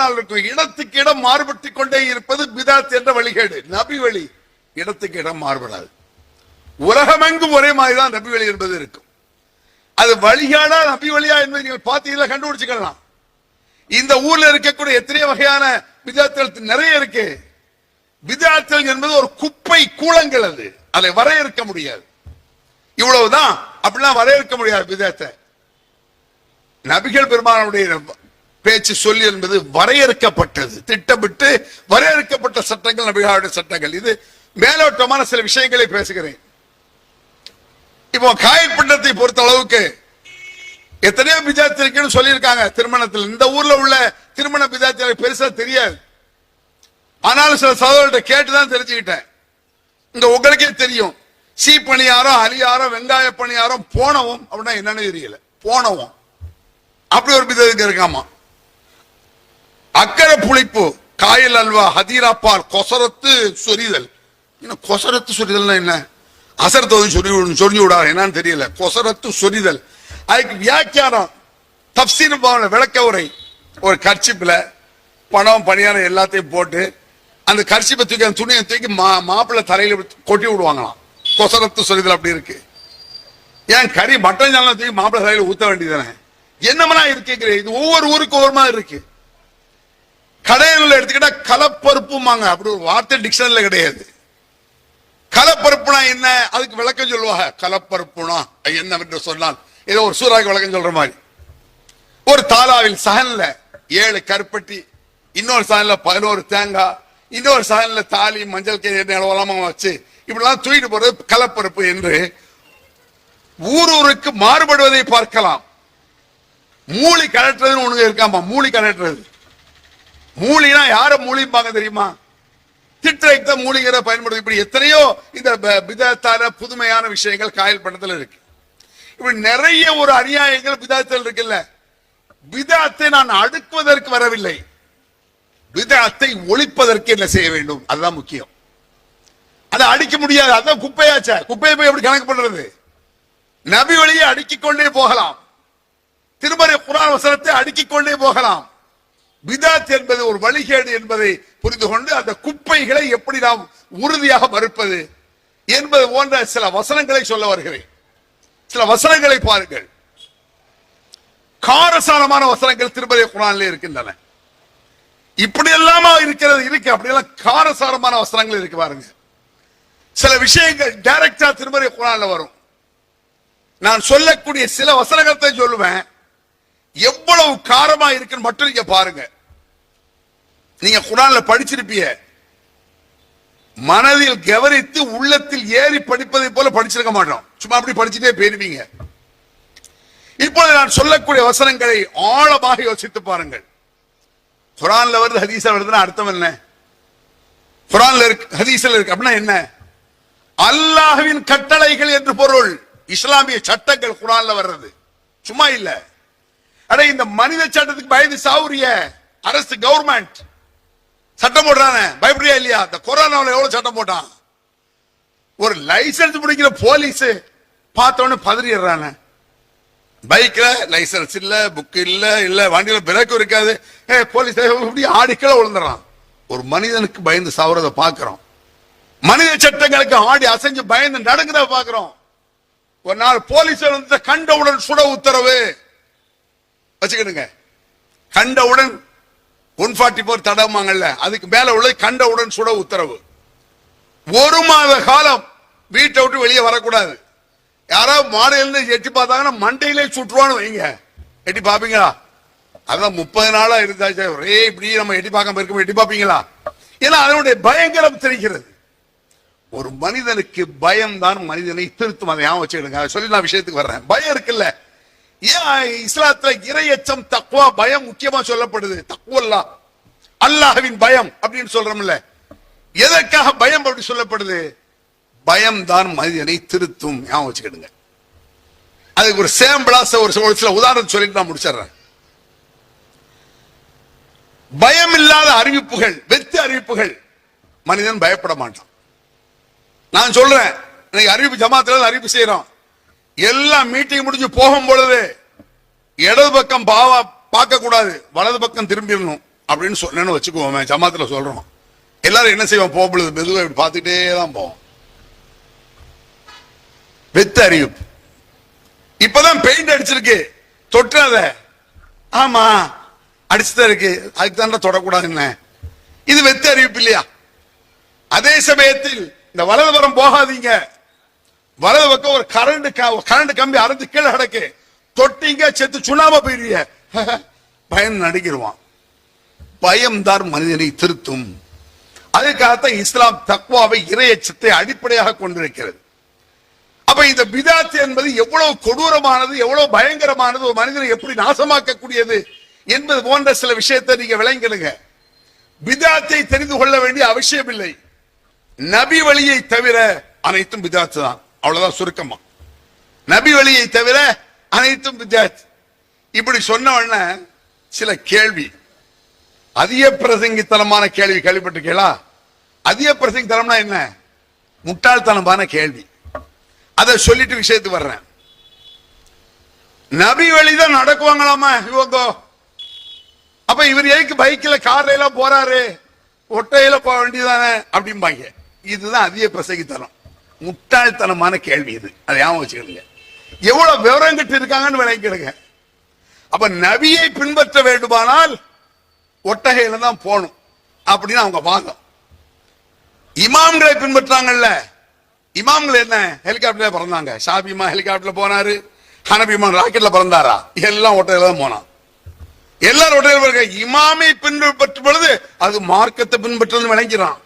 நாள் இருக்கும். இடத்துக்கு இடம் மாறுபட்டு கொண்டே இருப்பது பிதாத் என்ற வழிகேடு. நபி வழி இடத்துக்கு இடம் மாறுபடாது. உலகமெங்கும் ஒரே மாதிரிதான் நபி வழி என்பது இருக்கும். அது வழிகாடா நபி வழியா என்பதை நீங்கள் பார்த்தீங்கன்னா கண்டுபிடிச்சுக்கலாம். இந்த ஊர்ல இருக்கக்கூடிய எத்தனை வகையான பிதாத்கள் நிறைய இருக்கு. பிதாத்கள் என்பது ஒரு குப்பை கூலங்கள், அது அதை வரையறுக்க முடியாது. இவ்வளவுதான், அப்படிலாம் வரையறுக்க முடியாது பிதாத்தை. நபிகள் பெருமானுடைய பேச்சு சொல்லி என்பது வரையறுக்கப்பட்டது, திட்டமிட்டு வரையறுக்கப்பட்ட சட்டங்கள் நபிகளுடைய சட்டங்கள். இது மேலோட்டமான சில விஷயங்களை பேசுகிறேன். இப்போ காயல்பட்டத்தை பொறுத்த அளவுக்கு எத்தனையோ பிதாத் இருக்குன்னு சொல்லியிருக்காங்க திருமணத்தில். இந்த ஊர்ல உள்ள திருமண பிதாத் பெருசா தெரியாது. ஆனாலும் சில சகோதரர்கிட்ட கேட்டுதான் தெரிஞ்சுக்கிட்டேன். இங்க உங்களுக்கே தெரியும், சீ பணியாரம், அலியாரம், வெங்காய பணியாரம், போனவும் அப்படின்னா என்னன்னு தெரியல. போனவும் அப்படி ஒரு பிதாத்துக்கு இருக்காமா. அக்கறை புளிப்பு, காயல் அல்வா, ஹதீரா பால், கொசரத்து சொரிதல். கொசரத்து சொரிதல்னா என்ன? அசரத்து சொரிஞ்சு விடாது, என்னன்னு தெரியல. கொசரத்து சொரிதல், அதுக்கு வியாக்கியானம் தப்சீர் விளக்க உரை. ஒரு கர்ச்சிப்பில் பணம் பணியாரம் எல்லாத்தையும் போட்டு அந்த கர்ச்சிப்பை தூக்கி அந்த துணியை தூக்கி மாப்பிள்ளை தலையில கொட்டி விடுவாங்களாம். கொசரத்து சொரிதல் அப்படி இருக்கு. ஏன் கறி மட்டன் ஜாலம் தூக்கி மாப்பிள்ளை தலையில ஊத்த வேண்டியதானே? என்னமெல்லாம் இருக்கு. இது ஒவ்வொரு ஊருக்கு ஒவ்வொரு மாதிரி இருக்கு. கடையில் எடுத்துக்கிட்டா கலப்பருப்புமாங்க, அப்படி ஒரு வார்த்தை டிக்ஷனரியில கிடையாது. கலப்பருப்புனா என்ன? அதுக்கு விளக்கம் சொல்லுவாங்க. கலப்பருப்புனா என்னவென்று சொன்னால் ஏதோ ஒரு சூறாக்கு விளக்கம் சொல்ற மாதிரி. ஒரு தாலாவில் சகன்ல 7 கருப்பட்டி, இன்னொரு சகன்ல 11 தேங்காய், இன்னொரு சகன்ல தாலி, மஞ்சள் நிலவலாம வச்சு இப்படிலாம் தூக்கிட்டு போறது கலப்பருப்பு என்று ஊருக்கு மாறுபடுவதை பார்க்கலாம். மூலி கலட்டுறதுன்னு ஒண்ணு இருக்காமா. மூலி கலட்டுறது, மூலினா யார மூலிப்பாங்க தெரியுமா? திட்ட மூலிகிற பயன்படுத்தி. இப்படி எத்தனையோ இந்த பிதாத்தான புதுமையான விஷயங்கள் காயல் பட்டத்தில் இருக்கு. இப்படி நிறைய ஒரு அநியாயங்கள் பிதாத்தில் இருக்குல்ல. பிதாத்தை நான் அடுக்குவதற்கு வரவில்லை, பிதாத்தை ஒழிப்பதற்கு என்ன செய்ய வேண்டும், அதுதான் முக்கியம். அதை அடிக்க முடியாது, அதான் குப்பையாச்சா. குப்பையை போய் எப்படி கணக்கு பண்றது? நபி வழியை அடுக்கிக் கொண்டே போகலாம், திருமறை குர்ஆன் வசனத்தை அடுக்கிக் கொண்டே போகலாம். பிதாத் என்பது ஒரு வழிகேடு என்பதை புரிந்து கொண்டு அந்த குப்பைகளை எப்படி நாம் உறுதியாக மறுப்பது என்பது போன்ற சில வசனங்களை சொல்ல வருகிறேன். சில வசனங்களை பாருங்கள். காரசாரமான வசனங்கள் திருமறை குர்ஆனிலே இருக்கின்றன. இப்படி எல்லாம் இருக்கிறது இருக்கு. அப்படியெல்லாம் காரசாரமான வசனங்கள் இருக்கு பாருங்க. சில விஷயங்கள் டைரக்டா திருமறை குர்ஆன்ல வரும். நான் சொல்லக்கூடிய சில வசனங்களை சொல்லுவேன். எவ்வளவு காரமா இருக்குன்னு மட்டும் நீங்க பாருங்க. நீங்க குர்ஆன்ல படிச்சிருப்பீங்க, மனதில் கவனித்து உள்ளத்தில் ஏறி படிப்பதை போல படிச்சிருக்க மாட்டோம். சும்மா அப்படி படிச்சுட்டே போயிருவீங்க. இப்பொழுது நான் சொல்லக்கூடிய வசனங்களை ஆழமாக யோசித்து பாருங்கள். குர்ஆன்ல வருது, ஹதீஸ்ல வருதுன்னா அர்த்தம் என்ன? குர்ஆன்ல இருக்கு, ஹதீஸ்ல இருக்கு அப்படின்னா என்ன? அல்லாஹ்வின் கட்டளைகள் என்று பொருள். இஸ்லாமிய சட்டங்கள் குர்ஆன்ல வர்றது சும்மா இல்ல. அட இந்த மனித சட்டத்துக்கு பயந்து சாவுரிய அரசு கவர்மெண்ட் சட்டம் போடுறானே, பயப்படியா இல்லையா? இந்த கொரோனாவில் எவ்வளவு சட்டம் போட்டான். ஒரு லைசன்ஸ் பிடிக்கிற போலீஸ் பார்த்தவொன்னு பதறிடுறானே. பைக்ல லைசன்ஸ் இல்ல, புக் இல்ல, இல்ல வண்டியில பிரேக் இருக்காது, போலீஸ் இப்படி ஆடிக்கல விழுந்துறான். ஒரு மனிதனுக்கு பயந்து சாவுறத பாக்குறோம். மனித சட்டங்களுக்கு ஆடி அசைஞ்சு பயந்து நடுங்கிறத பாக்குறோம். ஒரு நாள் போலீஸ் வந்து கண்டவுடன் சுட உத்தரவு வச்சுக்கிடுங்க. கண்டவுடன் 144 தடமாங்கல்ல, அதுக்கு மேல உள்ள கண்டவுடன் சுட உத்தரவு. 1 மாத காலம் வீட்டை விட்டு வெளியே வரக்கூடாது. யாராவது மாடையில எட்டி பார்த்தாங்கன்னா மண்டையிலே சுற்றுவான்னு வைங்க. எட்டி பாப்பீங்களா? அதான் 30 நாளா இருந்தாச்சு. ஒரே இப்படி நம்ம எட்டி பார்க்காம இருக்க எட்டி பாப்பீங்களா? ஏன்னா அதனுடைய பயங்கரம் தெரிகிறது. ஒரு மனிதனுக்கு பயம்தான் மனிதனை திருத்தும். அதை ஞாபகம் வச்சுக்கிடுங்க. சொல்லி நான் விஷயத்துக்கு வர்றேன். பயம் இருக்குல்ல, ஏன் இஸ்லாத்துல இறையச்சம், தக்வா, பயம் முக்கியமா சொல்லப்படுது? தக்வல்லா, அல்லாஹ்வின் பயம் அப்படின்னு சொல்றோம்ல. எதற்காக பயம் அப்படி சொல்லப்படுது? பயம் தான் மனிதனை திருத்தும். ஞாபகம் வச்சுக்கிடுங்க. அதுக்கு ஒரு சேம்பிளா ஒரு சில உதாரணம் சொல்லிட்டு நான் முடிச்சிடுறேன். பயம் இல்லாத அறிவிப்புகள், வெத்து அறிவிப்புகள், மனிதன் பயப்பட மாட்டான். நான் சொல்றேன், இன்னைக்கு அறிவிப்பு ஜமாத்துல அறிவிப்பு செய்யறோம். எல்லாம் மீட்டிங் முடிஞ்சு போகும் பொழுது இடது பக்கம் பார்க்க கூடாது, வலது பக்கம் திரும்பிடணும். அப்படின்னு சொன்னேன்னு வச்சுக்குவோமே, ஜமாத்துல சொல்றோம், எல்லாரும் என்ன செய்வோம்? போகுது மெதுவாக இப்படி பார்த்துட்டே தான் போவோம். வெத்த அறிவிப்பு. இப்பதான் பெயிண்ட் அடிச்சிருக்கு, தொட்டாத. ஆமா அடிச்சுதான் இருக்கு, அதுக்கு தான் தொடக்கூடாது. என்ன இது வெத்த அறிவிப்பு இல்லையா? அதே சமயத்தில் இந்த வலதுபுறம் போகாதீங்க, வலது பக்கம் ஒரு கரண்ட் கம்பி அறுந்து கீழே கிடக்கு, தொட்டிங்க செத்து சுண்ணாம போயிருவீங்க. பயம் நடிக்கிடுவான். பயம்தான் மனிதனை திருத்தும். அதுக்காகத்தான் இஸ்லாம் தக்வாவை, இறையச்சத்தை அடிப்படையாக கொண்டிருக்கிறது. அப்ப இந்த பிதாத் என்பது எவ்வளவு கொடூரமானது, எவ்வளவு பயங்கரமானது, ஒரு மனிதனை எப்படி நாசமாக்கக்கூடியது என்பது போன்ற சில விஷயத்தை நீங்க விளங்கிடுங்க. பிதாத்தை தெரிந்து கொள்ள வேண்டிய அவசியம் இல்லை. நபி வழியை தவிர அனைத்தும் பிதாத்து தான். அவ்வளவுதான் சுருக்கமா. நபி வழியை தவிர அனைத்தும் பிதாத். இப்படி சொன்ன உடனே சில கேள்வி, அதிக பிரசங்கித்தனமான கேள்வி கேள்விப்பட்டிருக்கீங்களா? அதிக பிரசங்கித்தனம்னா என்ன? முட்டாள்தனமான கேள்வி. அதை சொல்லிட்டு விஷயத்துக்கு வர்றேன். நபி வழிதான் நடக்குவாங்களாமா இவங்க. அப்ப இவர் எதுக்கு பைக்ல கார்ல எல்லாம் போறாரு, ஒட்டையில போக வேண்டியதானே அப்படிம்பாங்க. இதுதான் அதிக பிரசங்கித்தனம், முட்டாள்தனமான கேள்வி இது. அதை ஞாபகம் வச்சுக்கிடுங்க. எவ்வளவு விவரம் கட்டு இருக்காங்கன்னு விளங்கிடுங்க. அப்ப நபியை பின்பற்ற வேண்டுமானால் ஒட்டகையில தான் போகணும் அப்படின்னு அவங்க வாதம். இமாம்களை பின்பற்றாங்கல்ல, இமாம்கள் என்ன ஹெலிகாப்டர்ல பறந்தாங்க? ஷாபிமா ஹெலிகாப்டர்ல போனாரு, ஹனபிமா ராக்கெட்ல பறந்தாரா? எல்லாம் ஒட்டையில தான் போனான். எல்லாரும் ஒட்டையில. இமாமை பின்பற்றும் பொழுது அது மார்க்கத்தை பின்பற்றுறது விளங்கிறான்.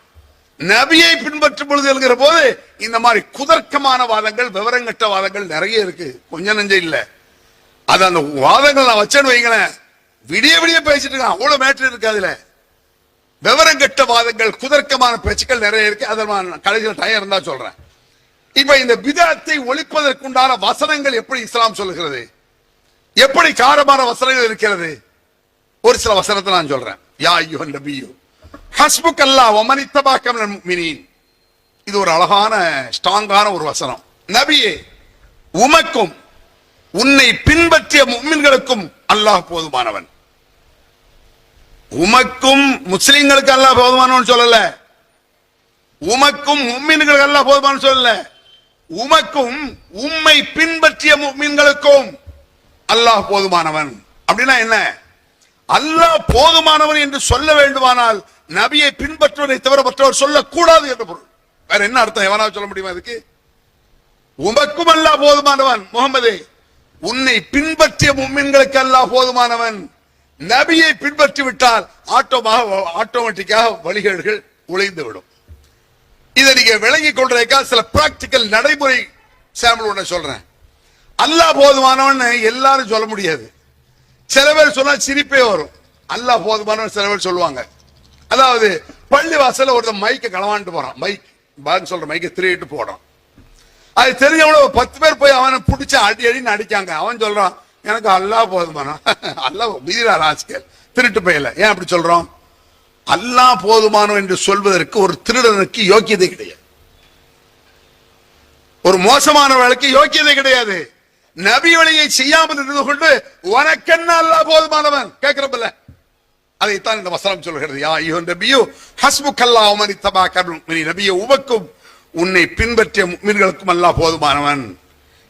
நபியை பின்பற்றும் பொழுது எழுகிற போது இந்த மாதிரி குதர்க்கமான வாதங்கள், விவரங்கட்ட வாதங்கள் நிறைய இருக்கு, கொஞ்சம் நெஞ்சம் இல்ல. அது அந்த வாதங்கள் நான் வச்சேன்னு வைங்களேன், விடிய விடிய பேசிட்டு இருக்கான். அவ்வளவு மேட்டர் இருக்கு அதுல. விவரங்கட்ட வாதங்கள், குதர்க்கமான பேச்சுக்கள் நிறைய இருக்கு. அதை நான் கடைசியில் டயம் இருந்தா சொல்றேன். இப்ப இந்த பிதாத்தை ஒழிப்பதற்குண்டான வசனங்கள் எப்படி இஸ்லாம் சொல்லுகிறது, எப்படி காரமான வசனங்கள் இருக்கிறது? ஒரு சில வசனத்தை நான் சொல்றேன். யா அய்யுஹன் நபியு ஹஸ்புக்கல்லாஹ் வ மன் இத்தபாக மினல் முஃமினீன். இது ஒரு அழகான ஸ்ட்ராங்கான ஒரு வசனம். நபியே, உமக்கும் உன்னை பின்பற்றிய முஃமின்களுக்கும் அல்லாஹ் போதுமானவன். உமக்கும் முஸ்லிம்களுக்கு அல்லாஹ் போதுமானவன் சொல்லல, உமக்கும் முஃமின்களுக்கு அல்லாஹ் போதுமானவன் சொல்லல, உமக்கும் உம்மை பின்பற்றிய முஃமின்களுக்கும் அல்லாஹ் போதுமானவன். அப்படின்னா என்ன? அல்லாஹ் போதுமானவன் என்று சொல்ல வேண்டுமானால் நபியை பின்பற்றுவதை தவிர மற்றவர் சொல்லக்கூடாது என்று பொருள். வேற என்ன அர்த்தம் எவனாவது சொல்ல முடியுமா இதுக்கு? உமக்கும் அல்லாஹ் போதுமானவன் முகமதே, உன்னை பின்பற்றிய முஃமின்களுக்கு அல்லாஹ் போதுமானவன். நபியை பின்பற்றி விட்டால் ஆட்டோமேட்டிக்காக வழிகேடுகள் உழைந்து விடும். இதை நீங்க விளங்கிக் கொள்றதுக்காக சில பிராக்டிக்கல் நடைமுறை சாம்பிள் ஒண்ணு சொல்றேன். அல்லாஹ் போதுமானவன் எல்லாரும் சொல்ல முடியாது. சில பேர் சொன்னா சிரிப்பே வரும். அல்லாஹ் போதுமானவன் சில பேர் சொல்லுவாங்க. அதாவது பள்ளி வாசல ஒருத்தன் மைக்க களவாண்டு போறான், மைக் சொல்ற மைக்க திருட்டு போடுறான். அது தெரிஞ்சவங்கள 10 பேர் போய் அவனை பிடிச்ச அடின்னு அடிக்காங்க. அவன் சொல்றான், எனக்கு அல்லாஹ் போதுமானவன். அல்லாஹ் மீறா ராஸ்கல், திருட்டு போயல. ஏன் அப்படி சொல்றோம்? அல்லாஹ் போதுமானவன் என்று சொல்வதற்கு ஒரு திருடனுக்கு யோக்கியதை கிடையாது, ஒரு மோசமானவர்களுக்கு யோக்கியதை கிடையாது. நபி வழியை செய்யாமல் இருந்து கொண்டு உனக்கென்ன அல்லாஹ் போதுமானவன் கேட்கிறப்பல, அதைத்தான் இந்த வசனம் சொல்கிறது. யா அய்யுஹன் நபியு ஹஸ்புக்கல்லாஹு வ மன் இத்தபாக மினல் முஃமினீன். நபியே, உமக்கும் உன்னை பின்பற்றிய முஃமின்களுக்கும் அல்லாஹ் போதுமானவன்.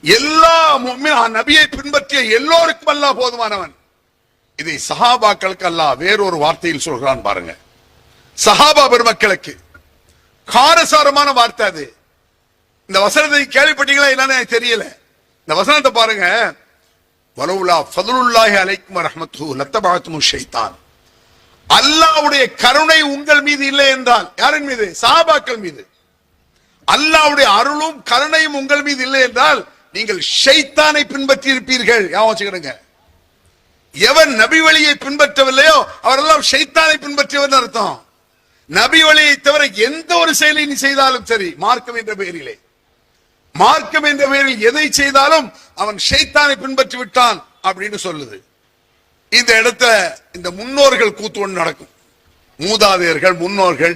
எல்லா நபியை பின்பற்றிய எல்லோருக்கும் அல்லாஹ் போதுமானவன். இதை சஹாபாக்களுக்கு அல்லாஹ் வேறொரு வார்த்தையில் சொல்கிறான் பாருங்க. சஹாபா பெருமக்களுக்கு காரசாரமான வார்த்தை அது. இந்த வசனத்தை கேள்விப்பட்டீங்களா என்னன்னு தெரியல. இந்த வசனத்தை பாருங்க. வலவுலா ஃபதுலுல்லாஹி அலைக்கும் வரஹ்மத்துஹு லத்தபஅத்துமு ஷைத்தான். அல்லாஹ்வுடைய கருணை உங்கள் மீது இல்லை என்றால், யாரின் மீது? சஹாபாக்கள் மீது. அல்லாஹ்வுடைய அருளும் கருணையும் உங்கள் மீது இல்லை என்றால் நீங்கள் ஷைத்தானை பின்பற்றி இருப்பீர்கள். ஞாபகம் வச்சுக்கிடுங்க. எவன் நபி வழியை பின்பற்றவில்லையோ அவரெல்லாம் ஷைத்தானை பின்பற்றியவன் அர்த்தம். நபி வழியை தவிர எந்த ஒரு செயலை நீ செய்தாலும் சரி, மார்க்கம் என்ற பெயரிலே, மார்க்கம் என்ற பெயரில் எதை செய்தாலும் அவன் ஷைத்தானை பின்பற்றி விட்டான் அப்படின்னு சொல்லுது. இந்த இடத்துல இந்த முன்னோர்கள் கூத்து ஒன்று நடக்கும். மூதாதையர்கள், முன்னோர்கள்,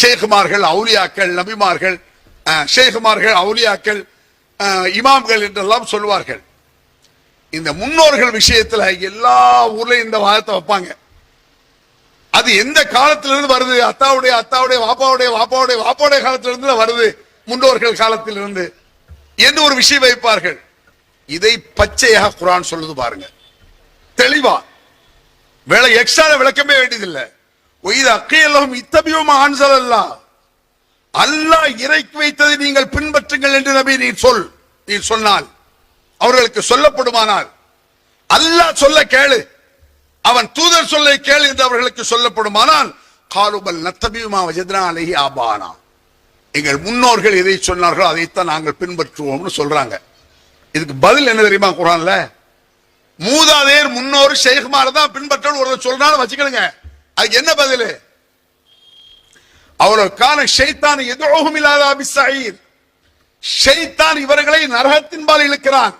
ஷேகுமார்கள், அவுலியாக்கள், நபிமார்கள், ஷேகுமார்கள், அவுலியாக்கள், இமாம்கள் என்றெல்லாம் சொல்வார்கள். இந்த முன்னோர்கள் விஷயத்துல எல்லா ஊர்லயும் இந்த வாதத்தை வைப்பாங்க. எந்த காலத்திலிருந்து வருது? அத்தாவுடைய அத்தாவுடைய வாப்பாவுடைய வாப்பாவுடைய வாப்பாவுடைய காலத்திலிருந்து வருது, முன்னோர்கள் காலத்திலிருந்து என்று ஒரு விஷயம் வைப்பார்கள். இதை பச்சையாக குர்ஆன் சொல்லுது பாருங்க, தெளிவா. வேலை எக்ஸ்ட்ரா விளக்கமே வேண்டியதில்லை. அல்லாஹ் இறக்கி வைத்ததை நீங்கள் பின்பற்றுங்கள் என்று நபி நீர் சொன்னால், அவர்களுக்கு சொல்லப்படுமானால், அல்லாஹ் சொல்ல கேளு, அவன் தூதர் சொல்ல கேளு என்று அவர்களுக்கு சொல்லப்படுமானால், காலுபல் நத்தபியுமா வஜத்னா அலைஹி ஆபானா, எங்கள் முன்னோர்கள் எதை சொன்னார்களோ அதைத்தான் நாங்கள் பின்பற்றுவோம்னு சொல்றாங்க. இதுக்கு பதில் என்ன தெரியுமா குர்ஆன்ல? மூதாதையர் முன்னோர் ஷேக்மார தான் பின்பற்றணும் ஒருத்தர் சொல்றாலும் வச்சுக்கணுங்க. அதுக்கு என்ன பதில்? அவர்களுக்கான ஷைத்தான் எதுவும் இல்லாத பிஸ்ஸஈர், ஷைத்தான் இவர்களை நரகத்தின்பால் இழுக்கிறான்.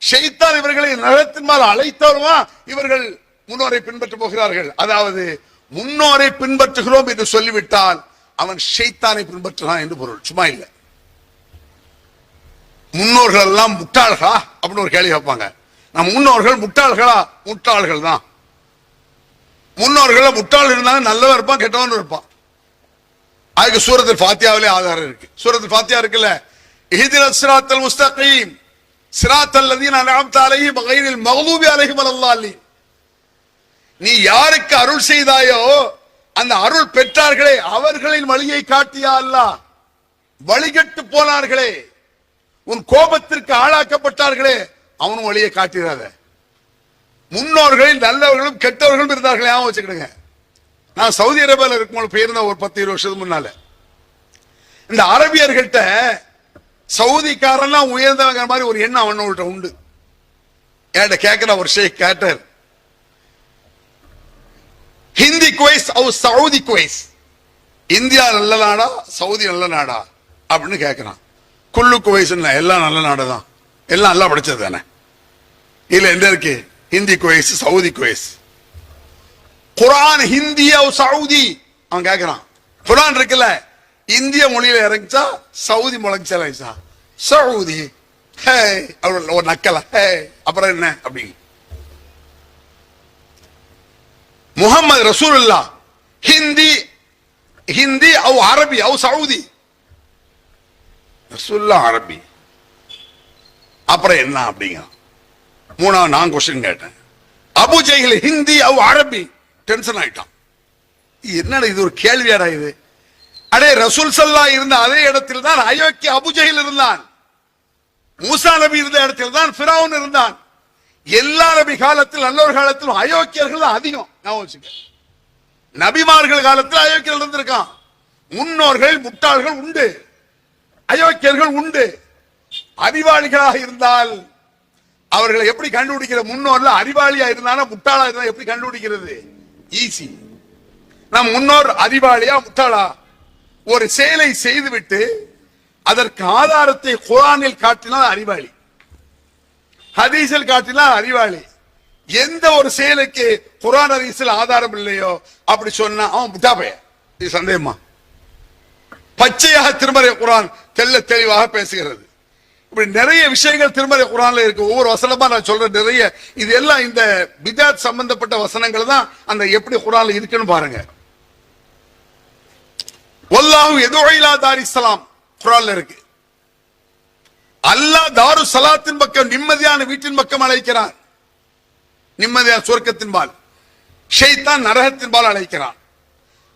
ஷைத்தான் இவர்களை நரகத்தின்பால் அழைத்தவருமா இவர்கள் முன்னோரை பின்பற்ற போகிறார்கள். அதாவது முன்னோரை பின்பற்றுகிறோம் என்று சொல்லிவிட்டால் அவன் ஷைத்தானை பின்பற்றுகிறான் என்று பொருள். சும்மா இல்லை. முன்னோர்கள் எல்லாம் முட்டாள்களா அப்படின்னு ஒரு கேள்வி வைப்பாங்க. நம் முன்னோர்கள் முட்டாள்களா? முட்டாள்கள் தான். முன்னோர்கள் முட்டாள் இருந்தாங்க, நல்லவன் இருப்பான், கெட்டவன் இருப்பான். அதுக்கு சூரத்துல் ஃபாத்தியாவிலே ஆதாரம் இருக்கு. சூரத்துல் ஃபாத்தியா இருக்குல்ல, இஹ்தினஸ் ஸிராத்தல் முஸ்தகீம் ஸிராத்தல் லதீன அன்அம்த அலைஹிம் கைரில் மக்தூபி அலைஹிம் வலல்லாலின். நீ யாருக்கு அருள் செய்தாயோ அந்த அருள் பெற்றார்களே அவர்களின் வழியை காட்டியா அல்லாஹ். வழிகட்டு போனார்களே, உன் கோபத்திற்கு ஆளாக்கப்பட்டார்களே, அவனும் வழியை காட்டிடாத. முன்னோர்களில் நல்லவர்களும் கெட்டவர்களும் இருந்தார்களே, வச்சுக்கிடுங்க. நான் சவுதி அரேபியாவில் இருக்கும்போது போயிருந்த ஒரு 10-20 வருஷத்துக்கு முன்னால, இந்த அரபியர்கள்ட்ட சவுதிக்காரன் உயர்ந்தவங்க மாதிரி ஒரு எண்ணம் அவனோட உண்டு. என்கிட்ட கேட்கிற ஒரு ஷேக் கேட்டார், ஹிந்தி குவைஸ் சவுதி குவைஸ், இந்தியா நல்ல நாடா சவுதி நல்ல நாடா அப்படின்னு கேட்கிறான். குல்லு குவைஸ் எல்லாம் நல்ல நாடு தான், எல்லாம் நல்லா படிச்சது தானே. இல்ல என்ன இருக்கு? ஹிந்தி குவைஸ் சவுதி குவைஸ். குர்ஆன் ஹிந்தி சவுதி அவன் கேட்கிறான். குர்ஆன் இருக்குல்ல, இந்திய மொழியில இறங்கிச்சா சவுதி முழங்கிச்சா சவுதி ஒரு நக்கல அப்புறம் என்ன அப்படி. முஹம்மது ரசூலுல்லாஹ் ஹிந்தி ஹிந்தி அவ் அரபி அவ் சவுதி, ரசூலுல்லாஹ் அரபி அப்புறம் என்ன அப்படிங்க. மூணாவது நான் கொஸ்டின் கேட்டேன், அபு ஜஹில் ஹிந்தி அவ் அரபி. டென்ஷன் ஆயிட்டான். என்னடா இது ஒரு கேள்வியாடா இது? அடே ரசூல் ஸல்லல்லாஹு இருந்த அதே இடத்தில் தான் அயோக்கிய அபு ஜஹில் இருந்தான். மூசா நபி இருந்த இடத்தில் தான் ஃபிரௌன் இருந்தான். எல்லா நபி காலத்தில் நல்லோர் காலத்திலும் அயோக்கியர்கள் அதிகம். நபிமார்கள் காலத்தில் அயோக்கியர்கள் இருந்திருக்கான். முன்னோர்கள் முட்டாள்கள் உண்டு, அயோக்கியர்கள் உண்டு. அறிவாளிகளாக இருந்தால் அவர்களை எப்படி கண்டுபிடிக்கிற? முன்னோர்ல அறிவாளியா இருந்தாலும் முட்டாளா இருந்தா எப்படி கண்டுபிடிக்கிறது? ஈஸி. நம் முன்னோர் அறிவாளியா முட்டாளா? ஒரு செயலை செய்துவிட்டு அதற்கு ஆதாரத்தை குர்ஆனில் காட்டினால் அறிவாளி, ஹதீஸில் காட்டினால் அறிவாளி. எந்த ஒரு செயலுக்கு குர்ஆன் ஹதீஸில் ஆதாரம் இல்லையோ அப்படி சொன்னா அவன் முட்டா பையன். இது சந்தேகமா? பச்சையாக திருமறை குர்ஆன் தெள்ள தெளிவாக பேசுகிறது. இப்படி நிறைய விஷயங்கள் திருமறை குர்ஆன்ல இருக்கு. ஒவ்வொரு வசனமா நான் சொல்றேன் நிறைய. இது எல்லாம் இந்த பிதாத் சம்பந்தப்பட்ட வசனங்கள் தான். அந்த எப்படி குர்ஆன்ல இருக்குன்னு பாருங்க. வல்லாஹு யதுஉ இலா தாரிஸ்ஸலாம் குர்ஆன்ல இருக்கு. அல்லாஹ் தாரு ஸலாத்தின் பக்கம், நிம்மதியான வீட்டின் பக்கம் அழைக்கிறான். நிம்மதியான சொர்க்கத்தின்பால். ஷைத்தான் நரகத்தின்பால் அழைக்கிறான்.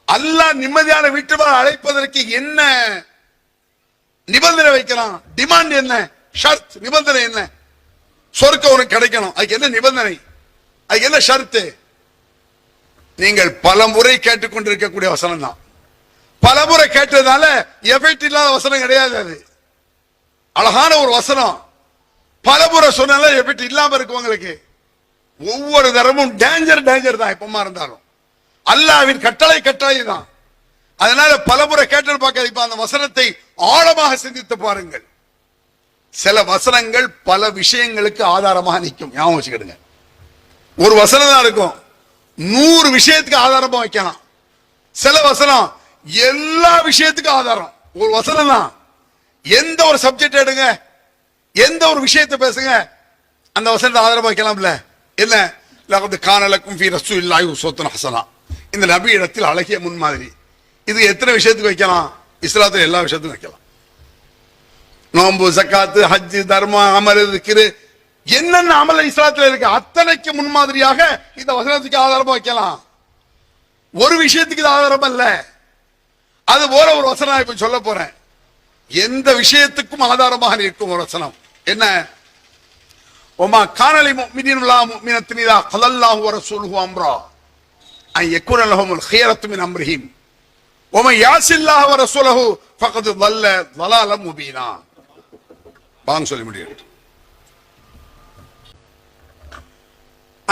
அல்லாஹ் நிம்மதியான வீட்டின்பால் அழைப்பதற்கு என்ன நிபந்தனை வைக்கிறான்? டிமாண்ட் என்ன? ஷர்த், நிபந்தனை என்ன? சொர்க்கம் உனக்கு கிடைக்கணும், அதுக்கு என்ன நிபந்தனை? அதுக்கு என்ன ஷர்த்து? நீங்கள் பல முறை கேட்டுக்கொண்டிருக்கக்கூடிய வசனம் தான். பல முறை கேட்டதால எஃபெக்ட் இல்லாத வசனம் கிடையாது. அது அழகான ஒரு வசனம். பல முறை சொன்னால எஃபெக்ட் இல்லாம இருக்கு உங்களுக்கு. ஒவ்வொரு தரமும் டேஞ்சர் டேஞ்சர் தான். எப்பமா இருந்தாலும் அல்லாஹ்வின் கட்டளை கட்டளை தான். அதனால பல முறை கேட்டு பார்க்க. இப்ப அந்த வசனத்தை ஆழமாக சிந்தித்து பாருங்கள். சில வசனங்கள் பல விஷயங்களுக்கு ஆதாரமாக நிற்கும். ஞாபகம் வச்சுக்கிடுங்க. ஒரு வசனம் தான் இருக்கும், 100 விஷயத்துக்கு ஆதாரமா வைக்கலாம். சில வசனம் எல்லா விஷயத்துக்கும் ஆதாரம். ஒரு வசனம் தான். எந்த ஒரு சப்ஜெக்ட் எடுங்க, எந்த ஒரு விஷயத்தை பேசுங்க, அந்த வசனத்தை ஆதாரமா வைக்கலாம்ல. என்ன? லகத் கான லக்கும் ஃபீ ரசூலில்லாஹி உஸ்வத்துன் ஹஸனா. இந்த நபி இடத்தில் அழகிய முன்மாதிரி. இது எத்தனை விஷயத்துக்கு வைக்கலாம்? இஸ்லாத்தில் எல்லா விஷயத்துக்கும் வைக்கலாம். நோன்பு, சக்காத்து, ஹஜ், தர்மம், அமல், திக்ரு, என்னென்ன அமல் இஸ்லாத்தில் இருக்கு அத்தனைக்கு முன்மாதிரியாக இந்த வசனத்துக்கு ஆதாரமா வைக்கலாம். ஒரு விஷயத்துக்கு இது ஆதாரம் அல்ல. அது போல ஒரு வசனம் இப்ப சொல்ல போறேன். எந்த விஷயத்துக்கும் ஆதாரமாக இருக்கும் ஒரு வசனம் என்ன? ஒமா கானலி முஃமினின் வலா முஃமினத்தின் இதா கலல்லாஹு வ ரசூலுஹு அம்ரா அன் யகுன லஹுமுல் ஹியரத்து மின் அம்ரிஹிம் வமன் யாசில்லாஹ வ ரசூலுஹு ஃபகத் ضل ضلالا முபீனா. வாங்க சொல்லி முடியும்.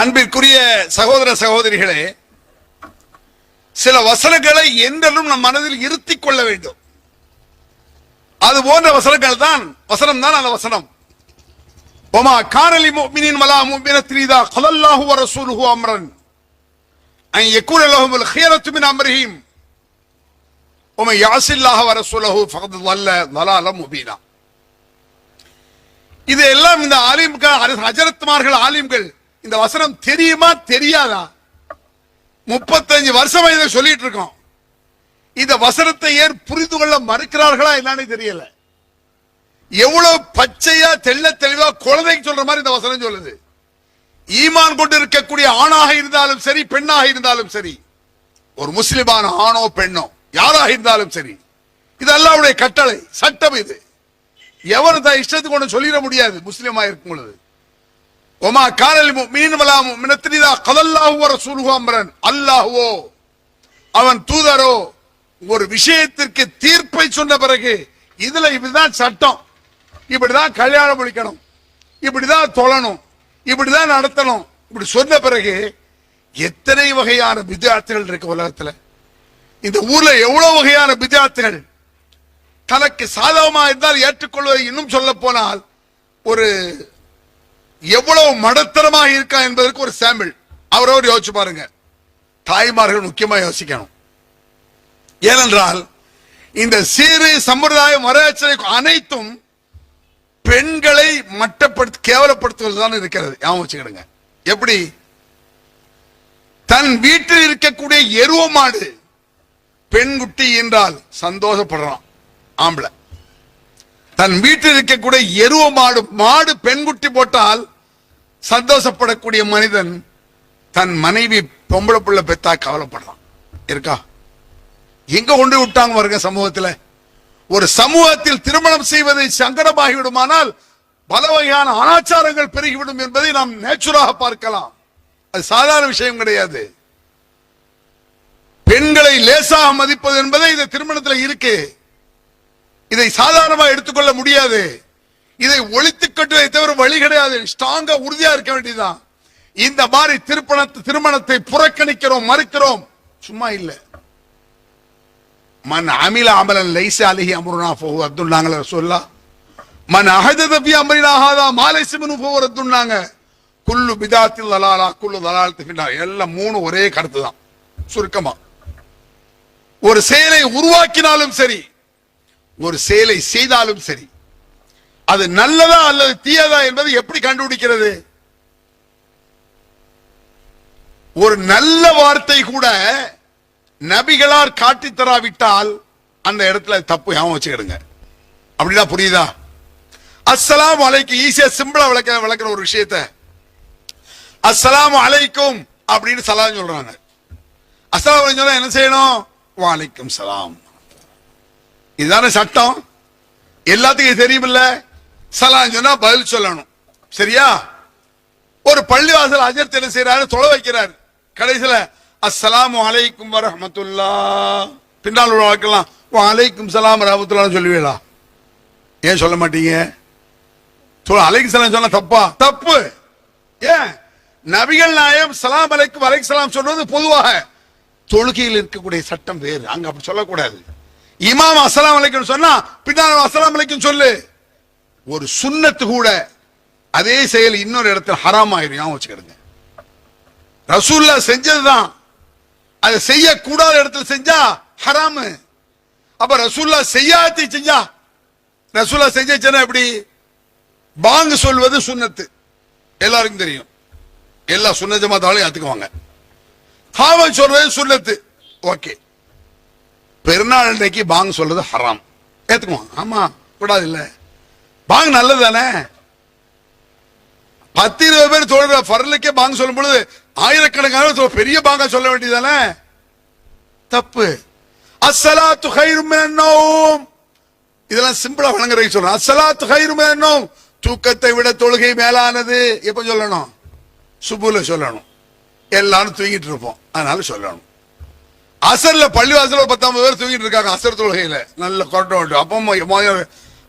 அன்பிற்குரிய சகோதர சகோதரிகளே, சில வசனங்களை என்றும் நம் மனதில் இருத்திக் கொள்ள வேண்டும். அது போன்ற வசனங்கள் தான் வசனம் தான் அந்த வசனம். ஒமா கானலி முஃமினின் வலா முஃமினத்தின் இதா கலல்லாஹு வ ரசூலுஹு அம்ரன் அன் யகுன லஹுமுல் ஹியரத்து மின் அம்ரிஹிம் வமன் யாசில்லாஹ வ ரசூலுஹு ஃபகத் ضل ضلالا முபீனா. இது எல்லாம் இந்த ஆலிம்கள், ஹஜரத்மார்கள், ஆலிம்கள் இந்த வசனம் தெரியுமா தெரியாதா? 35 வருஷமா இதை சொல்லிட்டு இருக்கோம். இந்த வசனத்தை ஏன் புரிந்து கொள்ள மறுக்கிறார்களா என்னன்னு தெரியல. எவ்வளவு பச்சையா தெள்ள தெளிவா குழந்தைக்கு சொல்ற மாதிரி இந்த வசனம் சொல்லுது. ஈமான் கொண்டு இருக்கக்கூடிய ஆணாக இருந்தாலும் சரி, பெண்ணாக இருந்தாலும் சரி, ஒரு முஸ்லிமான ஆணோ பெண்ணோ யாராக இருந்தாலும் சரி, இது அல்லாஹ்வுடைய கட்டளை, சட்டம். இது எவரும் தான் இஷ்டத்துக்கு கொண்டு சொல்லிட முடியாது. முஸ்லிமா இருக்கும் பொழுது ஒமா கானலி முஃமினின் வலா முஃமினத்தின் இதா கலல்லாஹு வ ரசூலுஹு அம்ரன், அல்லாஹ்வோ அவன் தூதரோ ஒரு விஷயத்திற்கு தீர்ப்பை சொன்ன பிறகு இதுல இப்படிதான் சட்டம், இப்படிதான் கல்யாணம் முடிக்கணும், இப்படிதான் தொழணும், இப்படிதான் நடத்தணும், இப்படி சொன்ன பிறகு எத்தனை வகையான பித்அத்துகள் இருக்கு உலகத்துல. இந்த ஊர்ல எவ்வளவு வகையான பித்அத்துகள். தனக்கு சாதகமா இருந்தால் ஏற்றுக்கொள்வதை இன்னும் சொல்ல போனால் ஒரு எவ்வளவு மடத்தனமாக இருக்கா என்பதற்கு ஒரு சாம்பிள் அவரவர் யோசிச்சு பாருங்க. தாய்மார்கள் முக்கியமா யோசிக்கணும். ஏனென்றால் இந்த சீரு சம்பிரதாயம் வரவேற்றை அனைத்தும் பெண்களை மட்டப்படுத்தி கேவலப்படுத்துவதுதான் இருக்கிறது. ஞாபகம் வச்சுக்கிடுங்க. எப்படி? தன் வீட்டில் இருக்கக்கூடிய எருவ மாடு பெண்குட்டி என்றால் சந்தோஷப்படுறான் ஆம்பளை. தன் வீட்டில் இருக்கக்கூடிய எருவ மாடு பெண்குட்டி போட்டால் சந்தோஷப்படக்கூடிய மனிதன் தன் மனைவி பொம்பளை புள்ள பெத்தா கவலைப்படுறான். இருக்கா? எங்க கொண்டு விட்டாங்க பாருங்க சமூகத்தில். ஒரு சமூகத்தில் திருமணம் செய்வதை சங்கடமாகிவிடுமானால் பல வகையான அனாச்சாரங்கள் பெருகிவிடும் என்பதை நாம் நேச்சுராக பார்க்கலாம். அது சாதாரண விஷயம் கிடையாது. பெண்களை லேசாக மதிப்பது என்பதை இந்த திருமணத்தில் இருக்கு. இதை சாதாரணமாக எடுத்துக்கொள்ள முடியாது. இதை ஒழித்து கட்டுவதை தவிர வழி கிடையாது. ஸ்ட்ராங்கா உறுதியா இருக்க வேண்டியதுதான். இந்த மாதிரி திருமணத்தை புறக்கணிக்கிறோம், மறுக்கிறோம். சும்மா இல்ல. மன் அமில அமலன் லைஸ அலைஹி அம்ருனா ஃபஹுவ ரத்துன்னாங்க ரசூலுல்லாஹ். மன் அஹதத ஃபீ அம்ரினா ஹாதா மா லைஸ மின்ஹு ஃபஹுவ ரத்துன்னாங்க. குல்லு பிதாத்தில் தலாலா குல்லு தலாலத்து ஃபின்னார். எல்லாம் மூணு ஒரே கருத்து தான். சுருக்கமா ஒரு செயலை உருவாக்கினாலும் சரி, ஒரு செயலை செய்தாலும் சரி, அது நல்லதா அல்லது தீயதா என்பதை எப்படி கண்டுபிடிக்கிறது? ஒரு நல்ல வார்த்தை கூட நபிகளார் காட்டி தராவிட்டால் அந்த இடத்துல தப்பு. ஞாபகம் வச்சுக்கிடுங்க. அப்படின்னா புரியுதா? அஸ்ஸலாமு அலைக்கும் ஈஸியா சிம்பிளா விளக்குற ஒரு விஷயத்தை அஸ்ஸலாமு அலைக்கும் அப்படின்னு சலாம் சொல்றாங்க. அஸ்ஸலாமு அலைக்கும் சொன்னா என்ன செய்யணும்? வலைக்கும் சலாம். இதுதானே சட்டம். எல்லாத்துக்கும் தெரியுமில்ல. சலாம் சொன்னா பதில் சொல்லணும். சரியா? ஒரு பள்ளிவாசல் அஜர்த் என்ன செய்யறாரு? தொலை வைக்கிறார். கடைசியில அஸ்ஸலாமு அலைக்கும் வரஹ்மத்துல்லாஹ். பின்னால் உள்ளவர்கள்லாம் வலைக்கும் சலாம் வரஹ்மத்துல்லாஹ் சொல்லுவீங்களா? ஏன் சொல்ல மாட்டீங்க? அலைக்கும் சலாம் சொன்னா தப்பா? தப்பு. ஏன்? நபிகள் நாயம் சலாம் அலைக்கும் வலைக்கும் சலாம் சொல்றது பொதுவாக. தொழுகையில் இருக்கக்கூடிய சட்டம் வேறு. அங்க அப்படி சொல்லக்கூடாது. இமாம் அஸ்ஸலாமு அலைக்கும் சொன்னா பின்னால் அஸ்ஸலாமு அலைக்கும் சொல்லு. ஒரு சுன்னத்து கூட அதே செயல் இன்னொரு இடத்துல ஹராம் ஆயிரும். வச்சுக்கிடுங்க. ரசூலுல்லாஹ் செஞ்சதுதான். அதை செய்யக்கூடாத இடத்துல செஞ்சா ஹராமு. அப்ப ரசூலுல்லாஹ் செய்யாததை செஞ்சா, ரசூலுல்லாஹ் செஞ்சா எப்படி? பாங்கு சொல்வது சுன்னத்து, எல்லாருக்கும் தெரியும். எல்லா சுன்ன ஜமாத்தாலையும் ஏத்துக்குவாங்க. காமம் சொல்றது சுன்னத்து, ஓகே. பெருநாள் அன்னைக்கு பாங் சொல்றது ஹராம், ஏத்துக்குமா? ஆமா, கூடாது இல்ல. பாங் நல்லது தானே. 10-20 பேர் சொல்ற ஃபர்லுக்கே பாங் சொல்லும் பொழுது ஆயிரக்கணக்கான பெரிய பாங்கா சொல்ல வேண்டியதானே? தப்பு. அஸ்ஸலாத்து கைரும் மினன் நௌம், இதெல்லாம் சிம்பிளா வழங்குறதுக்கு சொல்றேன். அஸ்ஸலாத்து கைரும் மினன் நௌம், தூக்கத்தை விட தொழுகை மேலானது. எப்ப சொல்லணும்? சுபுல சொல்லணும். எல்லாரும் தூங்கிட்டு இருப்போம், அதனால சொல்லணும். அசர்ல பள்ளிவாசல 19 பேர் தூங்கிட்டு இருக்காங்க அசர் தொழுகையில, நல்ல கொட்டம். அப்போ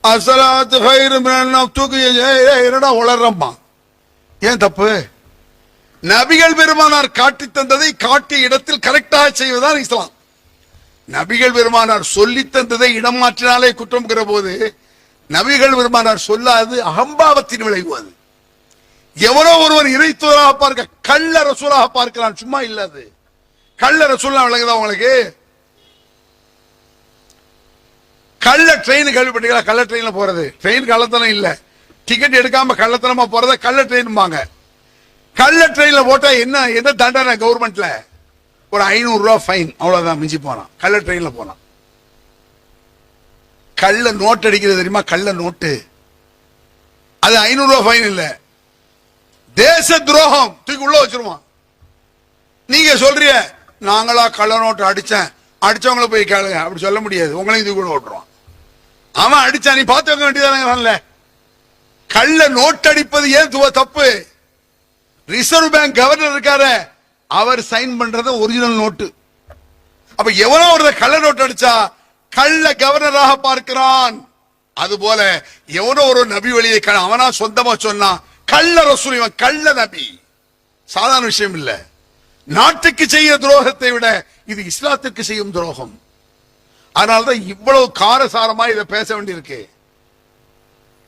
அஸ்ஸலாத்து கைரும் மினன் நௌம் தூக்கி என்னடா உளறம்மா, ஏன் தப்பு? நபிகள் பெருமானார் காட்டி தந்ததை காட்டிய இடத்தில் கரெக்டாக செய்வதுதான் இஸ்லாம். நபிகள் பெருமானார் சொல்லி தந்ததை இடம் மாற்றினாலே குற்றம்ங்கிற போது நபிகள் பெருமானார் சொல்லாது அகம்பாவத்தின் விளைவு. அது எவரோ ஒருவர் இறைத்துவராக பார்க்க கள்ள ரசூலாக பார்க்கிறான், சும்மா இல்லாது. கள்ள ரசூலா விளங்குதா உங்களுக்கு? கள்ள ட்ரெயின் கேள்விப்பட்டீங்களா? கள்ள ட்ரெயின்ல போறது, ட்ரெயின் கள்ளத்தனம் இல்ல, டிக்கெட் எடுக்காம கள்ளத்தனமா போறத கள்ள ட்ரெயின். கள்ள ட்ரெயின்ல போட்டா என்ன தண்டனை கவர்மெண்ட்ல? ஒரு 500 ரூபாய் ஃபைன், அவ்வளவுதான். மிஞ்சி போனான் கள்ள ட்ரெயின்ல போனான். கள்ள நோட்டு அடிக்கிறது தெரியுமா? கள்ள நோட்டு, அது 500 ரூபாய் ஃபைன் இல்ல, தேச துரோகம், தூக்கி உள்ள வச்சிருவான். நீங்க சொல்றீங்க நாங்களா கள்ள நோட்டு அடிச்சேன், அடிச்சவங்களை போய் கேளுங்க, அப்படி சொல்ல முடியாது. உங்களையும் தூக்கி உள்ள ஓட்டுருவான். அவன் அடிச்சா நீ பார்த்து வைக்க வேண்டியதான. கள்ள நோட்டு அடிப்பது ஏன் தப்பு? ரிசர்வ் பேங்க் கவர்னர் இருக்காரு, அவர் சைன் பண்றது ஒரிஜினல் நோட்டு. அப்ப எவனோ ஒரு கள்ள நோட்டு அடிச்சா கள்ள கவர்னராக பார்க்கிறான். அது போல எவனோ ஒரு நபி வழியை அவனா சொந்தமா சொன்னா கள்ள ரசூல், இவன் கள்ள நபி. சாதாரண விஷயம் இல்ல. நாட்டுக்கு செய்ய துரோகத்தை விட இது இஸ்லாத்திற்கு செய்யும் துரோகம். அதனாலதான் இவ்வளவு காரசாரமா இதை பேச வேண்டியிருக்கு.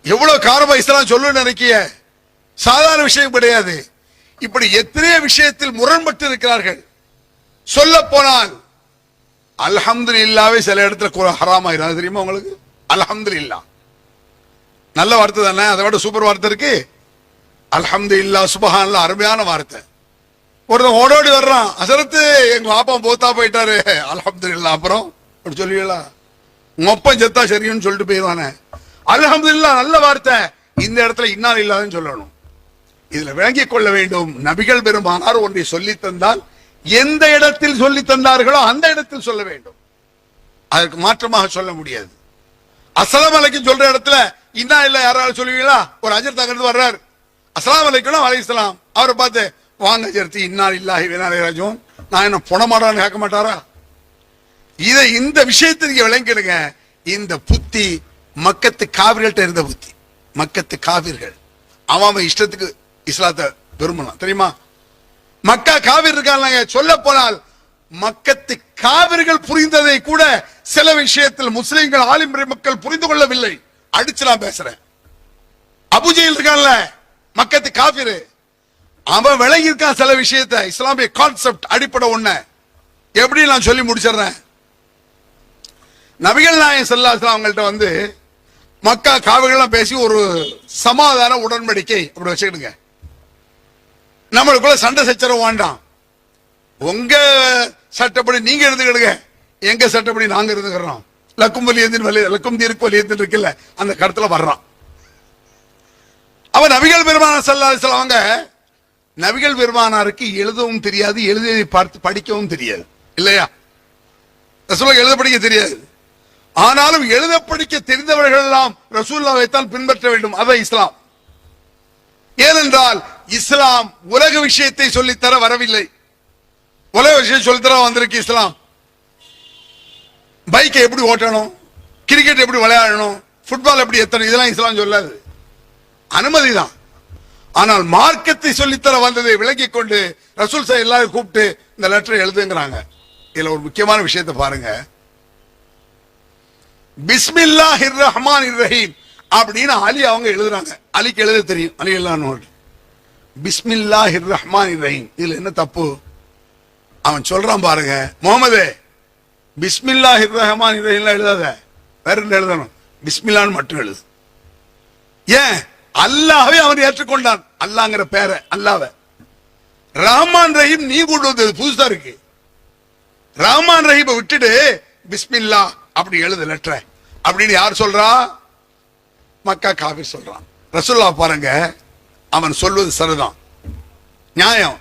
எவ்வளவு காரமா இஸ்லாம் சொல்லு நினைக்கிய, சாதாரண விஷயம் கிடையாது. இப்படி எத்தனை விஷயத்தில் முரண்பட்டு இருக்கிறார்கள். சொல்ல போனால் அல்ஹம்துலில்லாஹ்வே சில இடத்துல ஹராம் ஆயிரும், தெரியுமா உங்களுக்கு? அல்ஹம்துலில்லாஹ் நல்ல வார்த்தை தானே, அதை விட சூப்பர் வார்த்தை இருக்கு? அல்ஹம்துலில்லாஹ் சுப்ஹானல்லாஹ் அருமையான வார்த்தை. ஒருத்தன் ஓடோடி வர்றான், அசரத்து எங்க பாப்பா போத்தா போயிட்டாரு, அல்ஹம்துலில்லாஹ். அப்புறம் அப்படி சொல்லுவீங்களா? மொப்பம் செத்தா சரின்னு சொல்லிட்டு போயிடுவானே. அல்ஹம்துலில்லாஹ் நல்ல வார்த்தை, இந்த இடத்துல இன்னால் இல்லாதுன்னு சொல்லணும். இதுல விளங்கிக் கொள்ள வேண்டும், நபிகள் பெருமானார் ஒன்றை சொல்லி தந்தால் எந்த இடத்தில் சொல்லி தந்தார்களோ அந்த இடத்தில் சொல்ல வேண்டும், அதற்கு மாற்றமாக சொல்ல முடியாது. அஸ்ஸலாமு அலைக்கும் சொல்ற இடத்துல இன்னா இல்ல யாராவது சொல்லுவீங்களா? ஒரு அஜர் தங்கிறது வர்றாரு, அஸ்ஸலாமு அலைக்கும் அலைஹிஸ்ஸலாம், அவரை பார்த்து வாங்க அஜர்த்தி இன்னா லில்லாஹி வ இன்னா இலைஹி ராஜிஊன், நான் என்ன புணமாடான்னு கேட்க மாட்டாரா? இதை இந்த விஷயத்தை நீங்க விளங்கிடுங்க. இந்த புத்தி மக்கத்து காவிர்கள்ட்ட இருந்த புத்தி. மக்கத்து காவிர்கள் அவன் இஷ்டத்துக்கு இஸ்லாத்தை விரும்பலாம், தெரியுமா? மக்கா காவிர் இருக்காங்க. சொல்ல போனால் மக்கத்து காவிர்கள் புரிந்ததை கூட சில விஷயத்தில் முஸ்லிம்கள் ஆலிம் மக்கள் புரிந்து கொள்ளவில்லை. அடிச்சு நான் பேசுறேன். அபுஜெயில் இருக்கான்ல, மக்கத்து காவிர், அவன் விளங்கி இருக்கான் சில விஷயத்தை, இஸ்லாமிய கான்செப்ட் அடிப்படை ஒண்ணு. எப்படி நான் சொல்லி முடிச்சிடுறேன். நபிகள் நாயகம் ஸல்லல்லாஹு அலைஹி வஸல்லம் அவங்கள்ட்ட வந்து மக்கா காவிர்கள்லாம் பேசி ஒரு சமாதான உடன்படிக்கை அப்படி வச்சுக்கிடுங்க, நம்மளுக்குள்ள சண்டை சச்சரவு வேண்டாம், உங்க சட்டப்படி நீங்க இருந்துக்கிடுங்க, எங்க சட்டப்படி நாங்க இருந்துக்கிறோம், லக்கும் தீருக்கு வலியத்தின் இருக்குல்ல, அந்த கருத்துல வர்றான். அவன் நபிகள் பெருமானார் ஸல்லல்லாஹு அலைஹி வஸல்லம் அவங்க நபிகள் பெருமானாருக்கு எழுதவும் தெரியாது, எழுதியதை பார்த்து படிக்கவும் தெரியாது, இல்லையா? ரசூலுல்லாஹ் எழுத படிக்க தெரியாது. ஆனாலும் எழுத படிக்க தெரிந்தவர்கள் எல்லாம் ரசூலுல்லாஹை தான் பின்பற்ற வேண்டும், அதான் இஸ்லாம். ஏனென்றால் இஸ்லாம் உலக விஷயத்தை சொல்லித்தர வரவில்லை, உலக விஷயம் சொல்லித்தர வந்திருக்கு இஸ்லாம். பைக்கை எப்படி ஓட்டணும், கிரிக்கெட் எப்படி விளையாடணும், ஃபுட்பால் எப்படி எத்தனை, இதெல்லாம் இஸ்லாம் சொல்லாது, அனுமதி தான். ஆனால் மார்க்கத்தை சொல்லித்தர வந்ததை விளங்கிக் கொண்டு ரசூல் சாஹிப் எல்லாரும் கூப்பிட்டு இந்த லெட்டரை எழுதுங்கிறாங்க. இதுல ஒரு முக்கியமான விஷயத்தை பாருங்க. பிஸ்மில்லாஹிர் ரஹ்மானிர் ரஹீம் அப்படின்னு அலி அவங்க எழுதுறாங்க. அலிக்கு எழுத தெரியும், அலி எல்லாம் பிஸ்மில்லாஹிர் ரஹ்மானிர் ரஹீம். இதுல என்ன தப்பு? அவன் சொல்றான் பாருங்க, முகமது பிஸ்மில்லாஹிர் ரஹ்மானிர் ரஹீம் எழுதாத, வேற என்ன எழுதணும்? பிஸ்மில்லான்னு மட்டும் எழுது. ஏன்? அல்லாஹ்வை அவன் ஏற்றுக்கொண்டான், அல்லாஹ்ங்கிற பேரை, அல்லாஹ்வை ரஹ்மான் ரஹீம் நீ கொண்டு வந்தது புதுசா இருக்கு. ரஹ்மான் ரஹீமை விட்டுட்டு பிஸ்மில்லா அப்படி எழுது லெட்டர் அப்படின்னு யார் சொல்றா? மக்கா காபிர் சொல்றான். ரசூலுல்லாஹ் பாருங்க, அவன் சொல்வது சரிதான், நியாயம்.